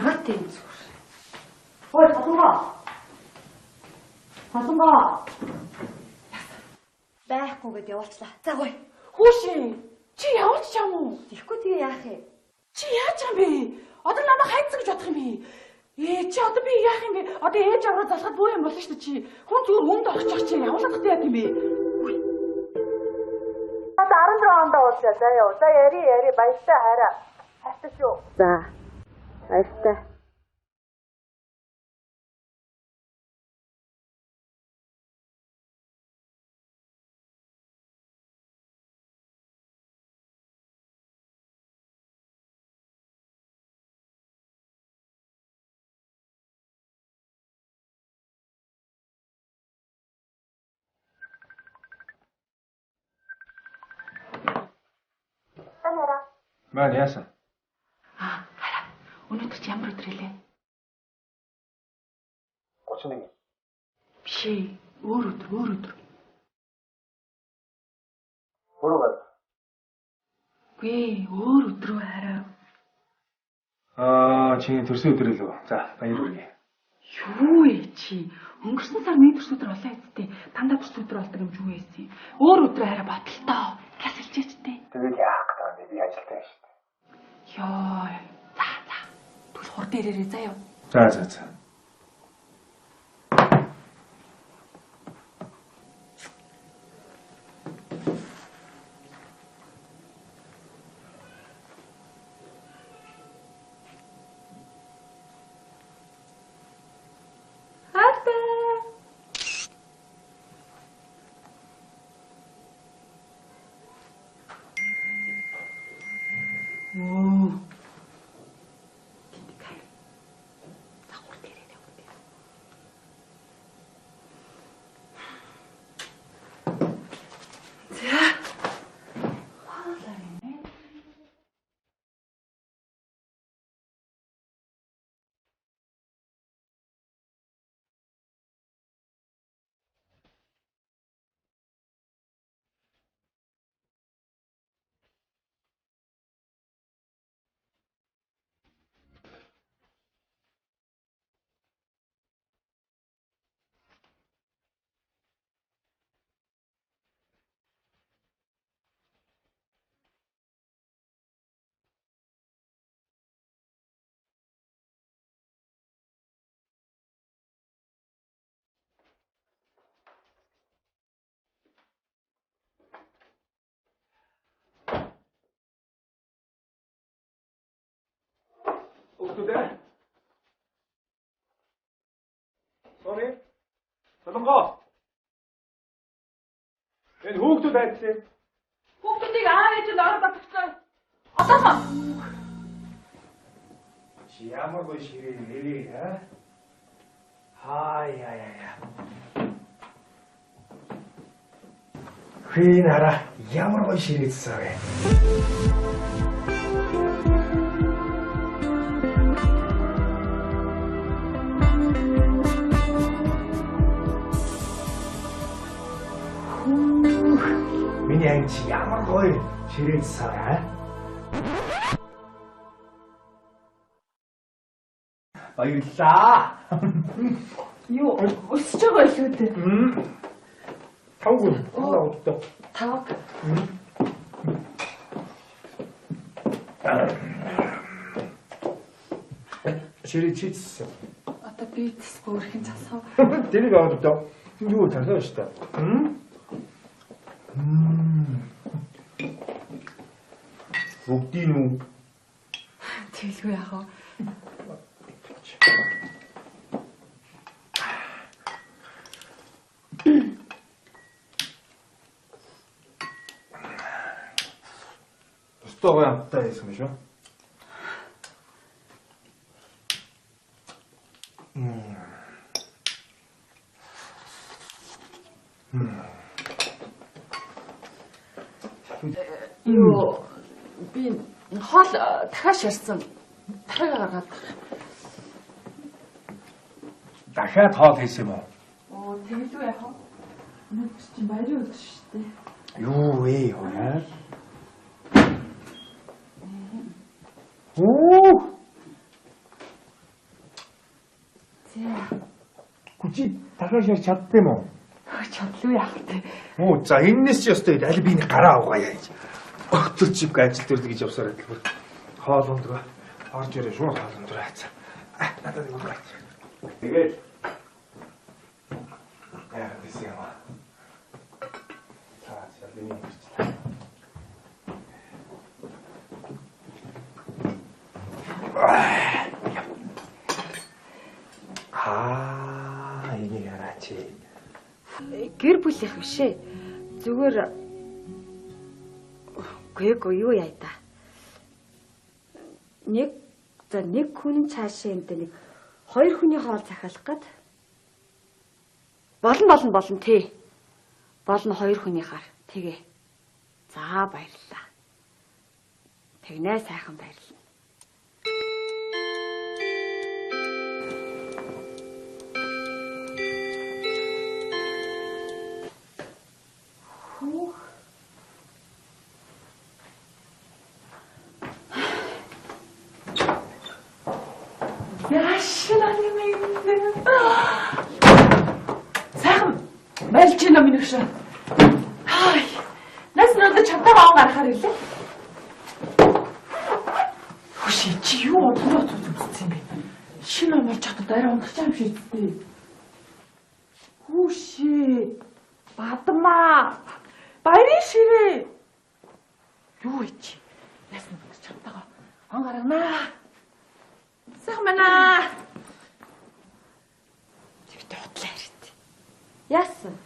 Брат юм зүгээр. Ой, хатунгаа. Хатунгаа. Байхгүй гэд явуулчлаа. За гой. Хүүшин чи явуулч чам уу? Ихгүй тэгээ яах юм? Чи яаж юм бэ? Одоо намайг хайцсан гэж бодох юм бэ? Чи одоо би яах юм бэ? Одоо ээж авраа залхад буу юм болно шүү дээ чи. Хүн зүгээр өмд орчих чи явуулах гэдэг яа юм бэ? Одоо 14 онд уулзаа заа яа. За яри баяртай хараа. Хайртай шүү. За. Баяртай. Маань яасан? Хараа. Өнөөдөр чи ямар өдөр илээ? 31. Бишээ. Өөр өдөр. Өөрөө. Гүй, өөр өдрөө хараа. Чиний төрсөн өдөр л үү? За, баяр хүргэе. Юу ээ чи? Өнгөрсөн сар миний төрсөн өдөр болоо гэдтэй. Дандаа төрсөн өдөр болдог юм юу ийсэн. Өөр өдрөө хараа бодолтой. Газ хэлчихтэй. Тэгээд яах гэдэг вэ? Би ажилтаа шүү дээ. Йоо. За. Түл хурд ирээрээ заяа. За. Хүүхдүүд. Sorry. Солонгоо. Энэ хүүхдүүд айдсан. Хүүхдүүдийг аав ээжэнд ороод батгацсан. Одоо Чи ямар гоё ширээ нэрээ яа. Хин хараа ямар гоё ширээдсэн вэ? Миний анч ямар гоё ширээдсэн аа? Баярлаа. юу өсөж байгаа илүү дээ. Тавгүй. Тавгүй. Тав. Ширээ чийдсэн. Одоо би тэсгүй өрхийн засав. Тэрийг аваад одоо юу тасаа шүү дээ. Бүгдийн үү? Тэгэлгүй яах вэ? Стогоо амттай байсан юм шүү. Юу би хоол дахиад шарсан. Дахиад гаргаад. Дахиад хоол хийсэн юм уу? Оо тэгэлгүй яах вэ? Өнөөдөр чинь баярын өдөр шүү дээ. Юу вэ хөөе? Оо! Гүчи дахиад шарч чаддсан юм уу? Чадлгүй яах вэ? Оо за энэс ч ёстой аль биний гараа авгаа яаж. Өгтөр чиг ажил дээр гэж явсаар байлгүй. Хоол ундраа. Орж ирээ шууд хоол ундраа хацаа. Надад юу гарч. Тэгээд яа гэсэн юм аа. За ялын ирчихлээ. Энийг хараач. Гэр бүлийнх биш ээ. Зүгээр гээгүй юу яа та. Нэг хүн цаашаа энэ нэг хоёр хүний хоол захиалах гээд болно тий. Болно хоёр хүнийхаар тэгээ. За баярлалаа. Тэгнэ сайхан баярлалаа. Сайхан мэлж байна минь өгшөө. Хай. Нас надад чамтайгаа он гарахаар ирлээ. Хөшөө чи юу удаа зүзсэн юм бэ? Шинэ он болж чадаад арай ундах юм шиг дээ. Хөшөө. Бадмаа. Баярын ширээ. Юу ич? Нас надад чамтайгаа он гарнаа. Сайхан байна. Яасан?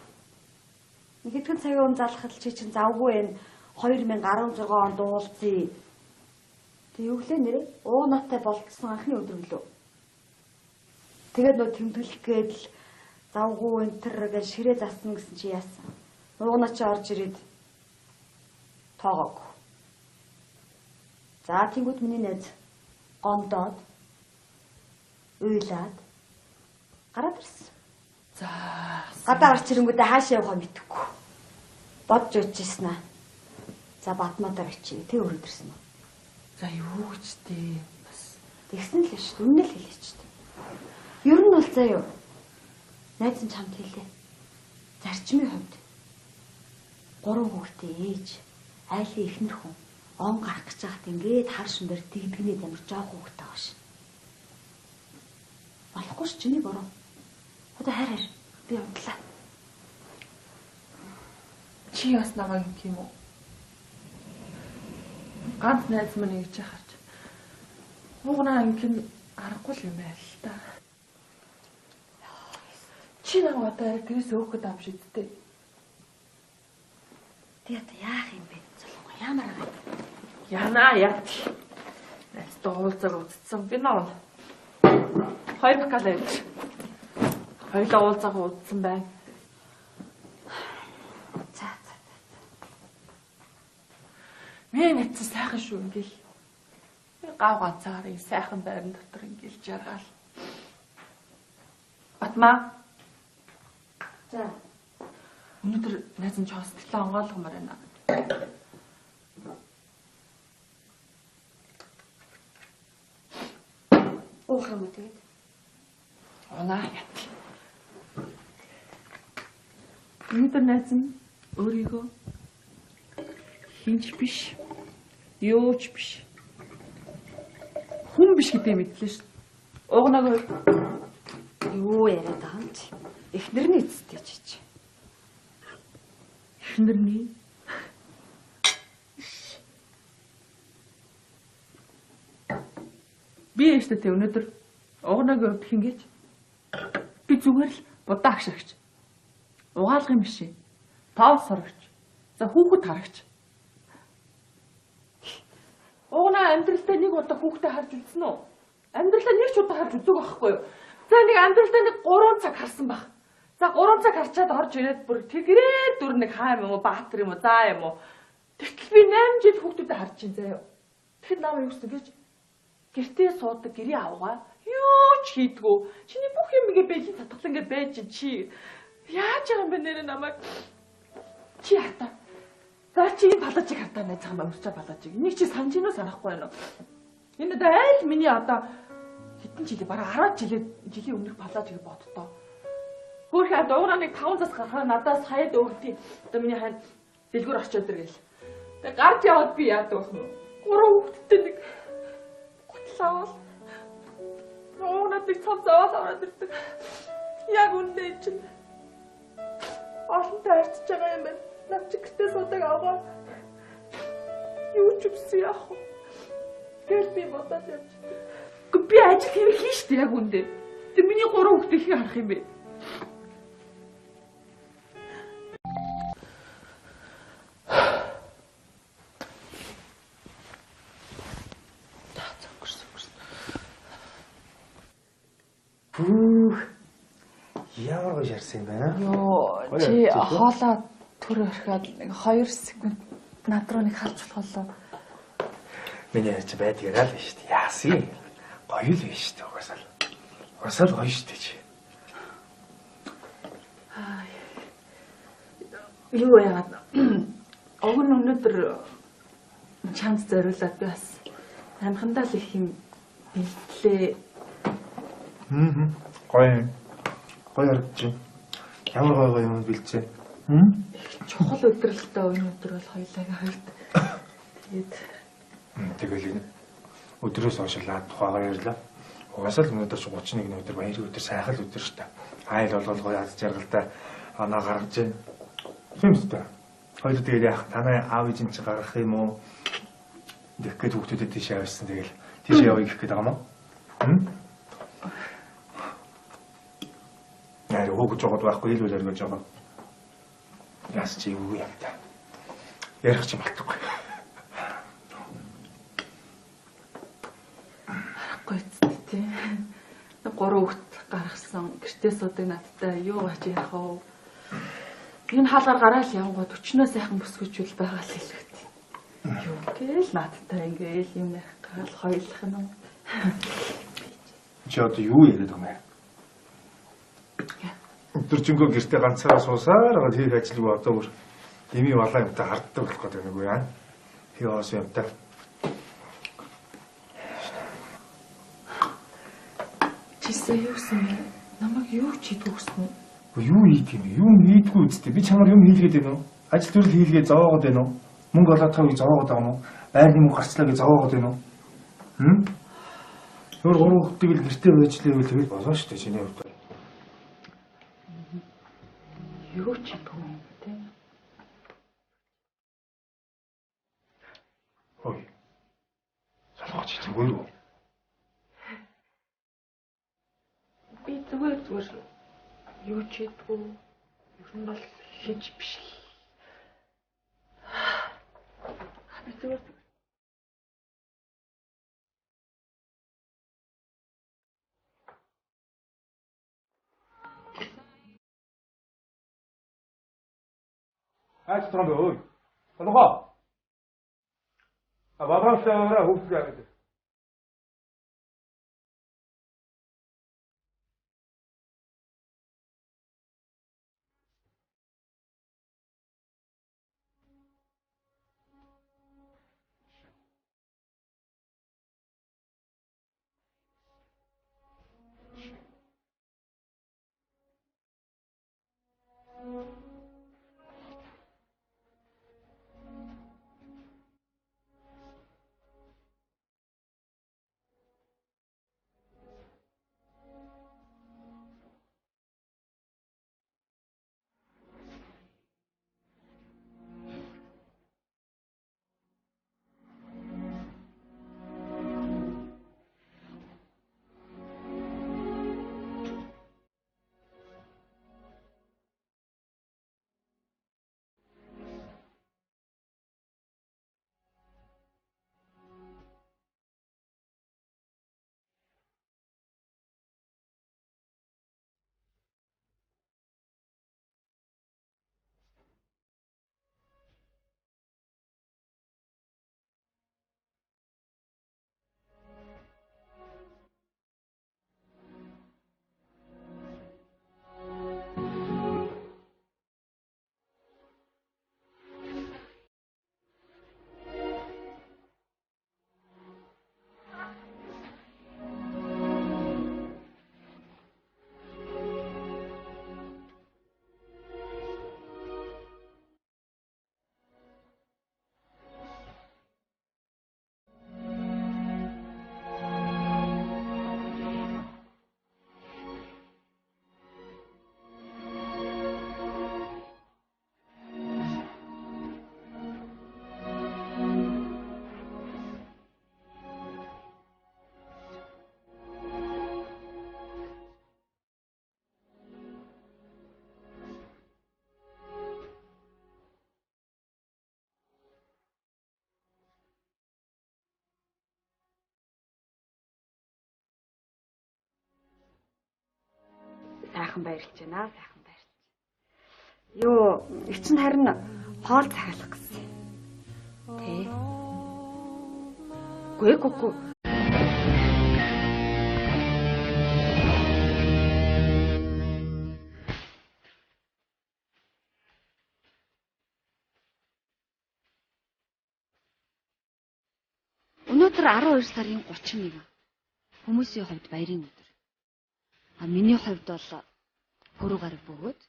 Нэг хэдхэн цагийн өмнө залхал чи чинь завгүй энэ 2016 онд уулзъя. Тэг юу гэлээ нэрээ? Ууг наттай болцсон анхны өдөр гэлөө. Тэгээд нөө тэмдэглэх гээд л завгүй энэ төр гэж ширээ засна гэсэн чи яасан? Ууг нат чи орж ирээд тоогоо. За тэнгууд миний найз гондоод уйлаад гараад ирсэн. За гадаа гарч ирэнгүүтээ хаашаа явахаа мэдэхгүй. Бодж очижсэн аа. За Батмадаар очие. Тэг өрөөд ирсэн үү? За юу гэж тээ бас тэгсэн л шүү дээ. Үнэн л хэлээ ч дээ. Ер нь бол заа юу. Найз нь чамд хэлээ. Зарчмын хувьд 3 хүүхдээ ээж, айлын эхнэр хүн он гарах гэж байхад ингээд хар шимээр тэгдгний ямар жоох хүүхдээ байгаа ш. Болохгүй ш чиний бороо. Одоо хараа би унтлаа. Чи бас намайг юм уу? Ганц найз минь гэж яхаж. Угнаа ингэн аргагүй юм байл л та. Чи намайг одоо гэрээс өөхөд авшидтэй. Тэгээд яах юм бэ? Цолгоо ямар аа. Яна яат. Найз дуулзаг үзсэн би нөө. Хоёр бакал авч. Хоёлаа уулзах удсан байна. За. Мен эцэс сайхан шүү ингээл. Гав ганцаар энэ сайхан байран дотор ингээл жаргал. Батмаа. За. Өнөөдөр найз нь хостелоо онгойлгомоор байна. Уурах юм уу тэгээд? Онаа ят. Өнөөдөр найз нь өөрийгөө хинч биш, юуч биш, хүн биш гэдгийг мэдлээ шүү. Угнаагүй юу яриад байгаа юм чи? Эхнэрний эцэстэй чи. Эхнэрний би ээжтэй өнөөдөр угнаагүй удах ингэж би зүгээр л будаа агшаагч. Угаалгын биш. Тав сорогч. За хүүхэд харагч. Угнаа амьдралдаа нэг удаа хүүхдээ харж үзсэн үү? Амьдралдаа нэг ч удаа харж үзег байхгүй юу? За нэг амьдралдаа нэг 3 цаг харсан баг. За 3 цаг харчаад орж ирээд бүр тэгрээ дүр нэг хаа юм уу, баатар юм уу, заа юм уу. Тэгтэл би 8 жил хүүхдүүдэд харж ин заяа. Тэгэхэд намайг юу гэсэн гэж гэртээ суудаг гэрээ авгаа. Юу ч хийдгүү. Чиний бүх юм ингээ бэлэн татгалан ингээ байж чи. Яаж байгаа юм бэ нэрээ намайг? Чи хатаа. За чи энэ палажиг хатаа найзхан өмсчээ палажиг. Энийг чи санаж гинөө санахгүй байна уу? Энэ одоо айл миний одоо хэдэн жилийн бараг 10 жилийн өмнөх палажиг боддоо. Хөөхөө дуураа нэг 5 цас гарахаар надаас хаяад өгдөө. Одоо миний хань дэлгүүр очиод иргээл. Тэгээ гарч яваад би яадаг болох нь. 3 хүүхэдтэй нэг готлаавал. Надад нэг цав заваад ороод ирдэг. Яг үндэ чинь олонтой харьцаж байгаа юм байна. Над чи гэртээ суудаг аваа. Юу ч үгүй яах вэ? Тэгэл би бодоод явчихдаг. Гэхдээ би ажил хийх штэ яг үндэ. Тэг миний 3 хүүхдээ их харах юм бэ? Ямар гоё шарсан юм байна. Йоо, чи хоолоо төр өрхөд нэг 2 секунд над руу нэг харж болохоо. Миний ч байдгаараа л шүү дээ. Яасан юм? Гоё л биш шүү дээ. Угсаал гоё шүү дээ чи. Юу яагаад? Уг нь өнөөдөр чамд зориулаад би бас амхандаа л их юм бэлтлээ. Гоё харагдчих. Ямар гоё юм бэлцээ. Чухал өдөр л дөө өнөөдөр бол хоёулаа хоёрт. Тэгэл энэ өдрөөс хойшлаад тухайгаар ярьлаа. Угаасаа л өнөөдөр 31 өдөр баярын өдөр сайхан л өдөр шүү дээ. Айл болгоо яз жаргалтай анаа гаргаж байна. Тийм үстэй. Хоёул тэгээд яах танай аав ээжин чи гаргах юм уу? Дэх гээд хүүхдүүдэд тийш явсан тэгэл тийш явъя гэх гээд байгаа мó. Яа хөөгж жоод байхгүй илүү л өргөж байгаа. Яс чи юу юм та. Ярих ч юм болохгүй. Харахгүй тий. 3 хүүхд гаргасан гэртээ суудаг надтай юу гэж ярих вэ? Энэ хаалгаар гараал явгод өчнөө сайхан бүсгүйчүүл байгаа л хэлэхт. Юу гээл надтай ингээл юм ярих гал хоёулах нь. Чи одоо юу яриад байгаа юм бэ? Өдөржингөө гэртээ ганцаараа суусаар байгаа хийх ажлыг одоо бүр эми балаа юмтай харддаг болох гэдэг нэг үү яа. Хиос юмтай. Чисээ юусэн бэ? Намайг юу ч хийдгүй гэсэн үү? Юу хийх юм бэ? Юу хийдгүй үстэй. Би чамаар юм хийлгээд байна уу? Ажил төрөл хийлгээд зовоогод байна уу? Мөнгө олоодгаа гэж зовоогод байгаа юм уу? Байрны мөнгө гарчлаа гэж зовоогод байна уу? Өөр 3 хүүхдийг л гэртээ байжлаа гэвэл тэгэл болоо шүү дээ чиний хувьд. Юу ч хийдгүй юм те. Ой. Салгаач зүгээр үү? Би зүгээр юу ч хийдгүй. Ер нь бол хийж биш л. Би зүгээр Хайч трон ой. Санаа. Аваасаа хүүхдээ. сайхан баярлж байна. Сайхан баярлж. Юу, их чинь харин хоол цагаалах гэсэн. Тэ. Гүггүй. Өнөөдөр 12 сарын 31. Хүмүүсийн хувьд баярын өдөр. Миний хувьд бол хөрөг гараг бөгөөд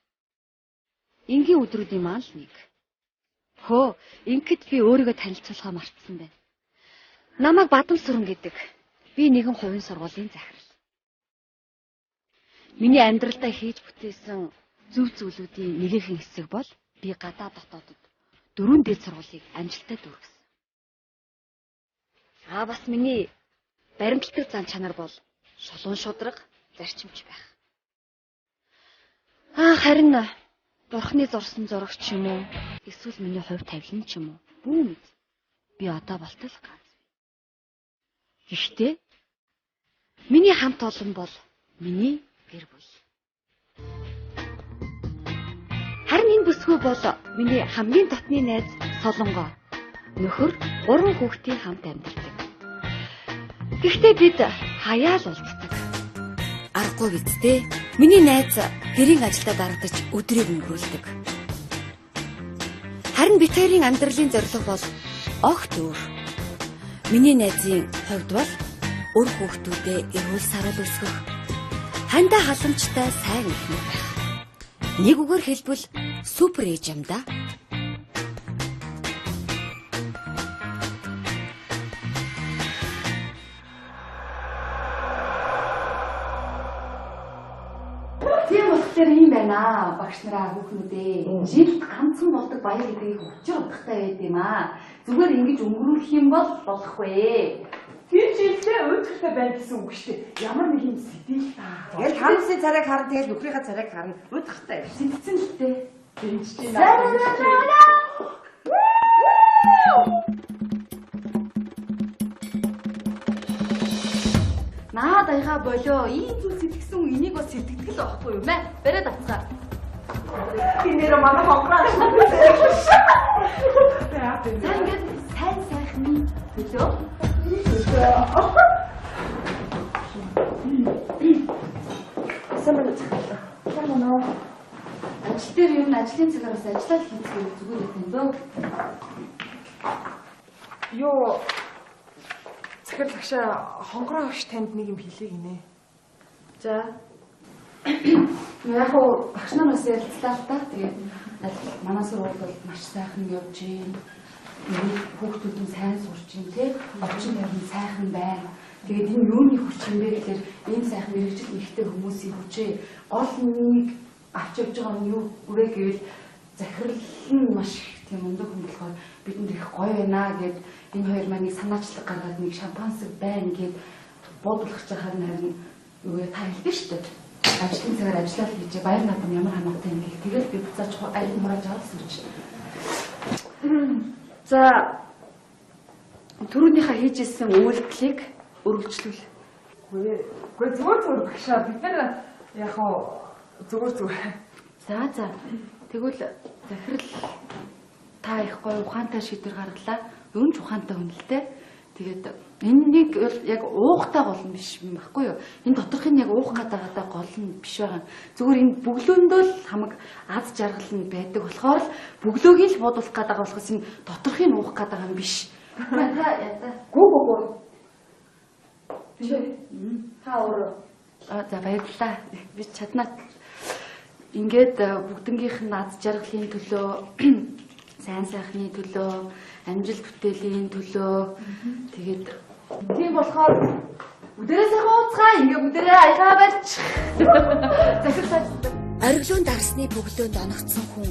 энгийн өдрүүдийн маань л нэг. Хөө, ингээд би өөрийгөө танилцуулахаа мартсан байна. Намайг Бадам Сүрэн гэдэг. Би нэгэн хувийн сургуулийн захирал. Миний амьдралдаа хийж бүтээсэн зөв зүйлүүдийн нэгэн хэсэг бол би гадаад дотоодод 4 дээд сургуулийг амжилттай дүүргэсэн. Бас миний баримтлагдаг зан чанар бол шулуун шудраг, зарчимч байх. Харин Бурхны зурсан зурагч юм уу? Эсвэл миний хувь тавилан ч юм уу? Бүү мэд. Би одоо болтол ганц. Гэхдээ миний хамт олон бол миний гэр бүл. Харин энэ бүсгүй бол миний хамгийн дотны найз Солонгоо. Нөхөр 3 хүүхдийн хамт амьдардаг. Гэхдээ бид хаяа л уулздаг. Аргагүй бидтэй. Миний найз гэрийн ажилдаа дарагдаж өдрийг өнгөрүүлдэг. Харин бид хоёрын амьдралын зорилго бол огт өөр. Миний найзын хувьд бол өр хүүхдүүдээ эрүүл саруул өсгөх, хандаа халамжтай сайн эхнэр байх. Нэг үгээр хэлбэл супер ээж юм да. Тэр юм байна. Багш нараа хүүхнүүдээ жилд ганцхан болдог баяр гэдгийг учир утгатай байд юм аа. Зүгээр ингэж өнгөрүүлэх юм бол болохгүй. Тэр жилдээ өөдөртэй байна гэсэн үг шүү дээ. Ямар нэг юм сэтгэл таа. Тэгэл хамсын царайг харна, тэгэл нөхрийнхээ царайг харна. Өөдөртэй. Сэтгцэн л дээ. Дэмжиж байна. Наа даяга болоо. Ийм зүйл сэтгэсэн энийг бас сэтгэдэг л байхгүй юу мэ? Бариад авцгаа. Кинээр манай хонгороо. Ингээд сайн сайхны төлөө. Самбана. Ажил дээр юм ажлын цагаараас ажиллаад хийх зүгээр юм дөө. Йоо. Захир лагшаа хонгороо авч танд нэг юм хэлээ гинэ. За. Яг уу багш нараас ярилцлаа л да. Тэгээд манай сургууль бол маш сайхан явж байна. Хүүхдүүд нь сайн сурч байна тий. Овчин ярин сайхан байна. Тэгээд энэ юуны хүч юм бэ гэхээр энэ сайхан мэрэгжил ихтэй хүмүүсийн хүчээ гол нэг авч явж байгаа нь юу үрээ гэвэл захирал нь маш их тийм өндөр хүн болохоор бидэнд их гоё байна гэд энэ хоёр маань санаачлаг гаргаад нэг шампансаг байна гэд буудуулах чахаар харин юу та хэлдэг шүү дээ. Ажлын цагаар ажиллаад хийж баяр наадам ямар хамаатай юм гэх тэгэл би буцаач айлын хурааж авсан гэж. За түрүүнийхээ хийжсэн үйлдэлийг өргөжлүүл. Үгүй зүгээр багшаа бид нар яг хоо зүгээр. За. Тэгвэл захирал та их гоё ухаантай шийдвэр гаргалаа. Өн ч ухаантай хүн л дээ. Тэгээд энэнийг яг уухтай гол нь биш юм баггүй юу? Энэ доторхын яг уух гадаагатай гол нь биш байгаа. Зүгээр энэ бөглөөндөө л хамаг аз жаргал нь байдаг болохоор л бөглөөгийн л буудуулах гадаагаа болохоос энэ доторхын уух гадаагаа нь биш. Гүү. Та өөрөө за баярлалаа. Би чаднаа. Ингээд бүгднгийнх нь аз жаргалын төлөө, сайн сайхны төлөө, амжилт бүтээлийн төлөө тэгээд тийм болохоор бүдэрээ сайхан ууцгаа ингээ бүдэрээ аягаа барьч. Ориглон дарсны бөглөөнд оногдсон хүн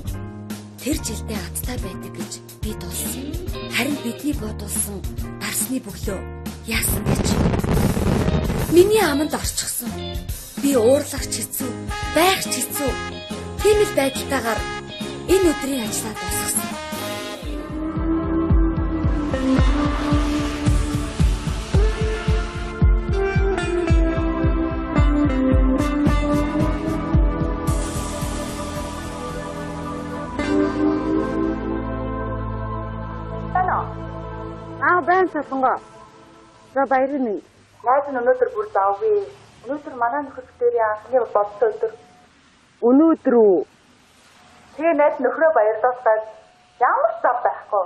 тэр жилдээ аттай байдаг гэж би дуулсан. Харин бидний бодулсан дарсны бөглөө яасан гэж миний аманд орчихсон. Би уурлах ч хэцүү, байх ч хэцүү. Тийм л байдалтайгаар энэ өдрийн ажлаа дуусгасан. Солонгоо. За баяр минь. Найз нь өнөөдөр бүр завгүй. Өнөөдөр манай нөхөд дээрээ анхны болцсон өдөр. Өнөөдөр үү? Тэгээ найз нөхрөө баярлуулахад ямар зав байхгүй.